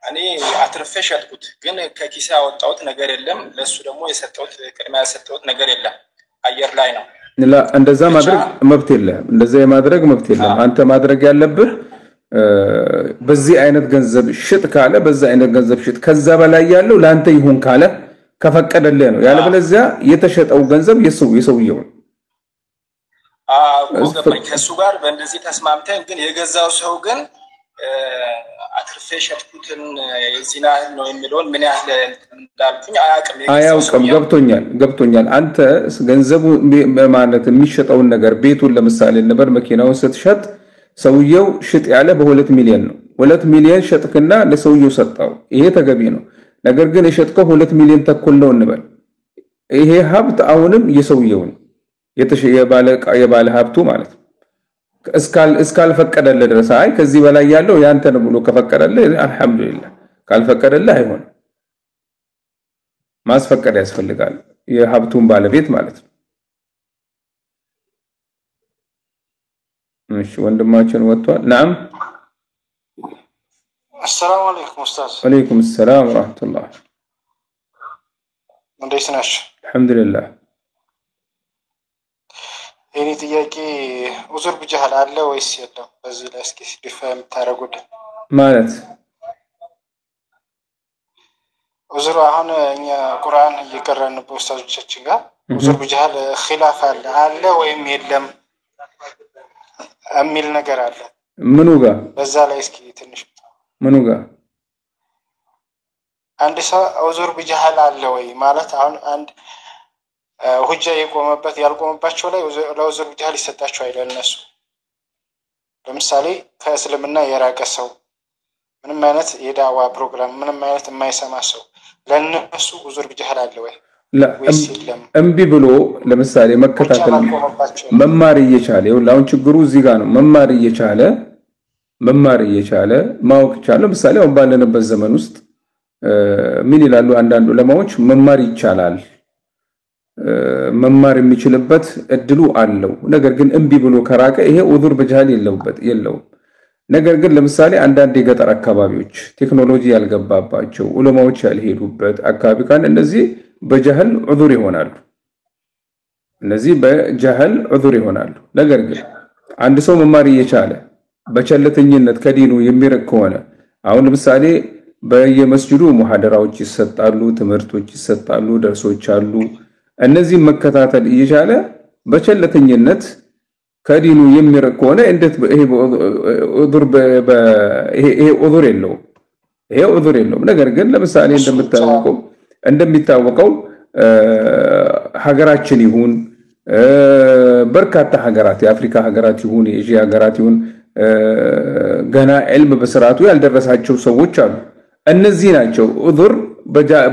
እኔ አትርፌ ሸጥኩት ግን ከኪሳ ያወጣሁት ነገር የለም ለሱ ደግሞ የሰጠሁት ቅድሚያ የሰጠሁት ነገር የለም አየር ላይ ነው لا እንደዛ ማድረግ መብት የለም እንደዛ የማድረግ መብት የለም አንተ ማድረግ ያለብህ በዚህ አይነት ገንዘብ ሽጥ ካለ በዛ አይነት ገንዘብ ሽጥ ከዛ በላይ ያለው ላንተ ይሁን ካለ ከፈቀደልህ ነው ያለበለዚያ የተሸጠው ገንዘብ የሰውየው ከሱ ጋር በእንደዚህ ተስማምተን ግን የገዛው ሰው ግን አትርፌ ሸጥኩትን የዚና ነው የሚለውን ምን ያህል እንዳልኩኝ አያውቅም ገብቶኛል አንተ ገንዘቡ ማለት የሚሸጠውን ነገር ቤቱን ለምሳሌ ነበር መኪናውን ስትሸጥ ሰውየው ሽጥ ያለ በ2 ሚሊዮን ነው 2 ሚሊዮን ሸጥክና ለሰውየው ሰጣው ይሄ ተገቢ ነው ነገር ግን የሸጥከው 2 ሚሊዮን ተኩል ነው እንበል ይሄ ሀብት አሁንም የሰውየው ነው የባለ ሀብቱ ማለት ነው እስካል ፈቀደልህ ድረስ አይ ከዚህ በላይ ያለው ያንተ ነው ብሎ ከፈቀደልህ አልহামዱሊላህ ካልፈቀደልህ አይሆን ማስፈቀድ ያስፈልጋል የሀብቱን ባለቤት ማለት ነው እሺ ወንድማችን ወጥቷል نعم السلام عليكم استاذ وعليكم السلام ورحمة الله እንዴት ነሽ الحمد لله እኔ ጥያቄ ኡዙር ብጃህል አለ ወይስ የለም በዚህ ላይ እስኪ ዲፋይን ታረጉልኝ ማለት ኡዙር አሁን እኛ ቁርአን እየቀራን በኡስታዞቻችን ጋር ኡዙር ብጃህል ኺላፍ አለ ወይም የለም የሚል ነገር አለ ምኑ ጋር በዛ ላይ እስኪ ትንሽ ምኑ ጋር አንድ ሰው ዑዙር ቢጀሃል አለ ወይ ማለት አሁን አንድ ሁጃ የቆመበት ያልቆመባቸው ላይ ለዑዙር ቢጀሃል ይሰጣቸው አይደል እነሱ ለምሳሌ ከእስልምና የራቀ ሰው ምንም አይነት የዳዋ ፕሮግራም ምንም አይነት የማይሰማ ሰው ለነሱ ዑዙር ቢጀሃል አለ ወይ እምቢ ብሎ ለምሳሌ መከታተል መማር እየቻለ ይሁን ችግሩ እዚህ ጋር ነው መማር እየቻለ ማወቅ ይቻላል ለምሳሌ አሁን ባለንበት ዘመን ውስጥ ምን ይላሉ አንዳንድ ዑለማዎች መማር ይቻላል መማር የሚችልበት እድሉ አለው ነገር ግን እምቢ ብሎ ከራቀ ይሄ ዑዙር በጀሃል የለውም ነገር ግን ለምሳሌ አንዳንድ የገጠር አካባቢዎች ቴክኖሎጂ ያልገባባቸው ዑለማዎች ያልሄዱበት አካባቢ ካለ እነዚህ በጀሃል ዑዙር ይሆናሉ ነገር ግን አንድ ሰው መማር እየቻለ በቸልተኝነት ከዲኑ የሚርቅ ከሆነ አሁን ለምሳሌ በየመስጂዱ ሙሐደራዎች ይሰጣሉ ትምህርቶች ይሰጣሉ ደርሶች አሉ እነዚህ መከታተል እየቻለ በቸልተኝነት ከዲኑ የሚርቅ ከሆነ እንዴት ይሄ ዑዙር የለውም ነገር ግን ለምሳሌ እንደሚታወቀው ሀገራችን ይሁን በርካታ ሀገራት የአፍሪካ ሀገራት ይሁን የኤዥያ ሀገራት ይሁን ገና ዕልም በስርዓቱ ያልደረሳቸው ሰዎች አሉ እነዚህ ናቸው ዑዙር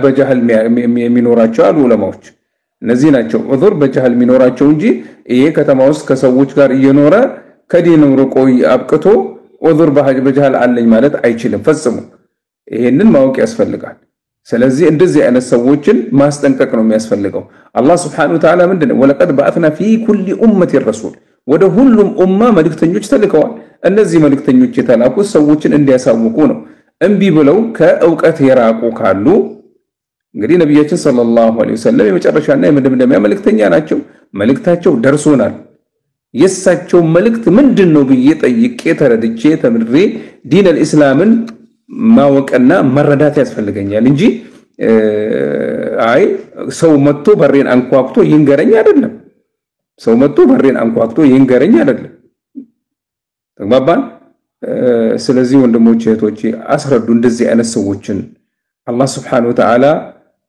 በጀሃል የሚኖራቸው አሉ ዑለማዎች እነዚህ ናቸው ዑዙር በጀሃል የሚኖራቸው እንጂ ይሄ ከተማ ውስጥ ከሰዎች ጋር እየኖረ ከዲኑ ርቆ አብቅቶ ዑዙር በጀሃል አለኝ ማለት አይችልም ፈጽሞ ይሄንን ማወቅ ያስፈልጋል ስለዚህ እንደዚህ አይነት ሰዎችን ማስጠንቀቅ ነው የሚያስፈልገው አላህ Subhanahu Wa Ta'ala ምንድነው ወለቀድ በአትና في كل امه رسول ወደ ሁሉም ኡማ መልእክተኞች ተልከዋል እነዚህ መልእክተኞች የተላኩት ሰዎችን እንዲያሳውቁ ነው እንቢ ብለው ከእውቀት የራቁ ካሉ እንግዲህ ነብያችን ሰለላሁ ዐለይሂ ወሰለም የመጨረሻና የመደምደሚያ መልእክተኛ ናቸው መልእክታቸው ደርሶናል የሳቸው መልእክት ምንድነው ብዬ ጠይቄ ተረድቼ ተምሬ ዲን አልእስላምን ማወቅና መረዳት ያስፈልገኛል እንጂ አይ ሰው መጥቶ በሬን አንኳኩቶ ይንገረኝ አይደለም ተግባባን ስለዚህ ወንድሞቼ እህቶቼ አስረዱ እንደዚህ አይነት ሰዎችን አላህ Subhanahu Wa Ta'ala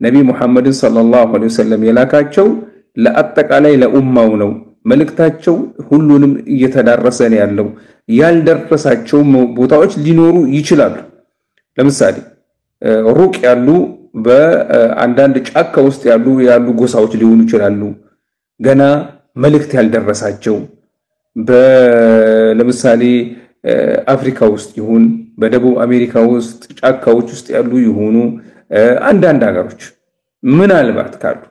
ነብይ ሙሐመድ ሰለላሁ ዐለይሂ ወሰለም የላካቸው ለአጠቃላይ ለኡማው ነው መልእክታቸው ሁሉንም እየተዳረሰ ነው ያለው ያልደረሳቸው ቦታዎች ሊኖሩ ይችላሉ ለምሳሌ ሩቅ ያሉ በአንዳንድ ጫካ ውስጥ ያሉ ጎሳዎች ሊሆኑ ይችላሉ ገና መልእክት ያልደረሳቸው ለምሳሌ አፍሪካ ውስጥ ይሁን በደቡብ አሜሪካ ውስጥ ጫካዎች ውስጥ ያሉ ይሆኑ አንዳንድ ሀገሮች ምናልባት ካሉ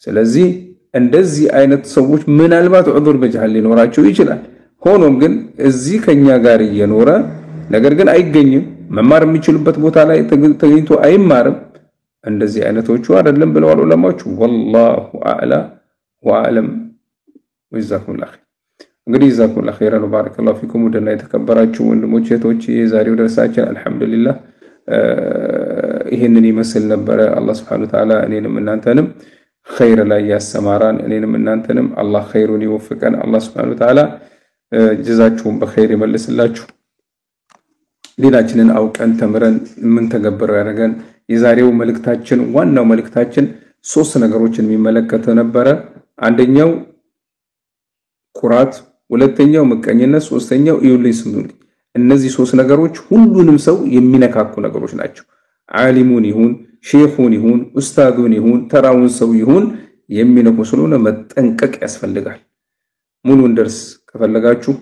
ስለዚህ እንደዚህ አይነት ሰዎች ምናልባት ዑዙር በጀሃል ሊኖራቸው ይችላል ሆኖም ግን እዚህ ከኛ ጋር እየኖረ ነገር ግን አይገኝም መማር የሚችልበት ቦታ ላይ ተገኝቶ አይማርም እንደዚህ አይነቶቹ አይደለም ብለዋል ዑለማዎች ወላሁ አዕላ ወአለም ወጀዛኩሙላህ እንግዲህ ጀዛኩሙላህ ኸይራን ወባረከላሁ ፊኩም ወደና የተከበራችሁ ወንድሞቼ እህቶቼ የዛሬው ደርሳችን አልহামዱሊላህ ይሄንን ይመስል ነበር አላህ Subhanahu Wa Ta'ala እኔንም እናንተንም ኸይር ላይ ያሰማራን እኔንም እናንተንም አላህ ኸይሩን ይወፍቀን አላህ Subhanahu Wa Ta'ala ጀዛችሁን በኸይር ይመልስላችሁ ዲናችንን አውቀን ተምረን ምን ተገበረው ያደረገን የዛሬው መልእክታችን ዋናው መልእክታችን ሶስት ነገሮችን የሚመለከተ ነበር አንደኛው ኩራት ሁለተኛው ምቀኝነት ሶስተኛው ይውልኝ ስሙልኝ እነዚህ ሶስት ነገሮች ሁሉንም ሰው የሚነካኩ ነገሮች ናቸው ዓሊሙን ይሁን ሼኹን ይሁን ኡስታዱን ይሁን ተራውን ሰው ይሁን የሚነኩ ስለሆነ መጠንቀቅ ያስፈልጋል ሙሉን ደርስ ከፈለጋችሁ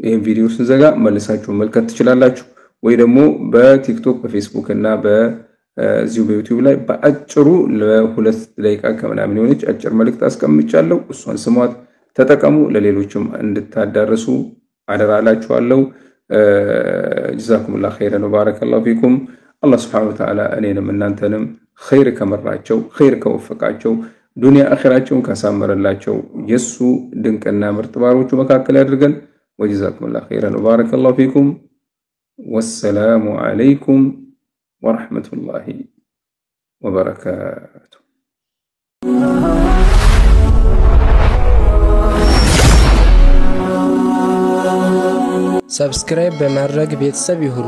ይሄን ቪዲዮ ስንዘጋ መልሳችሁ መልከት ትችላላችሁ ወይ ደግሞ በቲክቶክ በፌስቡክ እና በዚሁ በዩቲዩብ ላይ በአጭሩ ለ2 ደቂቃ ከምናምን የሆነች አጭር መልእክት አስቀምጫለሁ እሷን ስሟት ተጠቀሙ ለሌሎችም እንድታዳርሱ አደራላችኋለሁ ጀዛኩሙላህ ኸይራን ወባረከላሁ ፊኩም አላህ Subhanahu Wa Ta'ala እኔንም እናንተንም ኸይር ከመራቸው ኸይር ከወፈቃቸው ዱንያ አኺራቸውን ካሳመረላቸው የሱ ድንቅና ምርጥ ባሮቹ መካከል ያድርገን ወጀዛኩሙላህ ኸይራን ወባረከላሁ ፊኩም ወሰላሙ አለይኩም ወራህመቱላሂ ወበረካቱ ሰብስክራይብ በማድረግ ቤተሰብ ይሁኑ።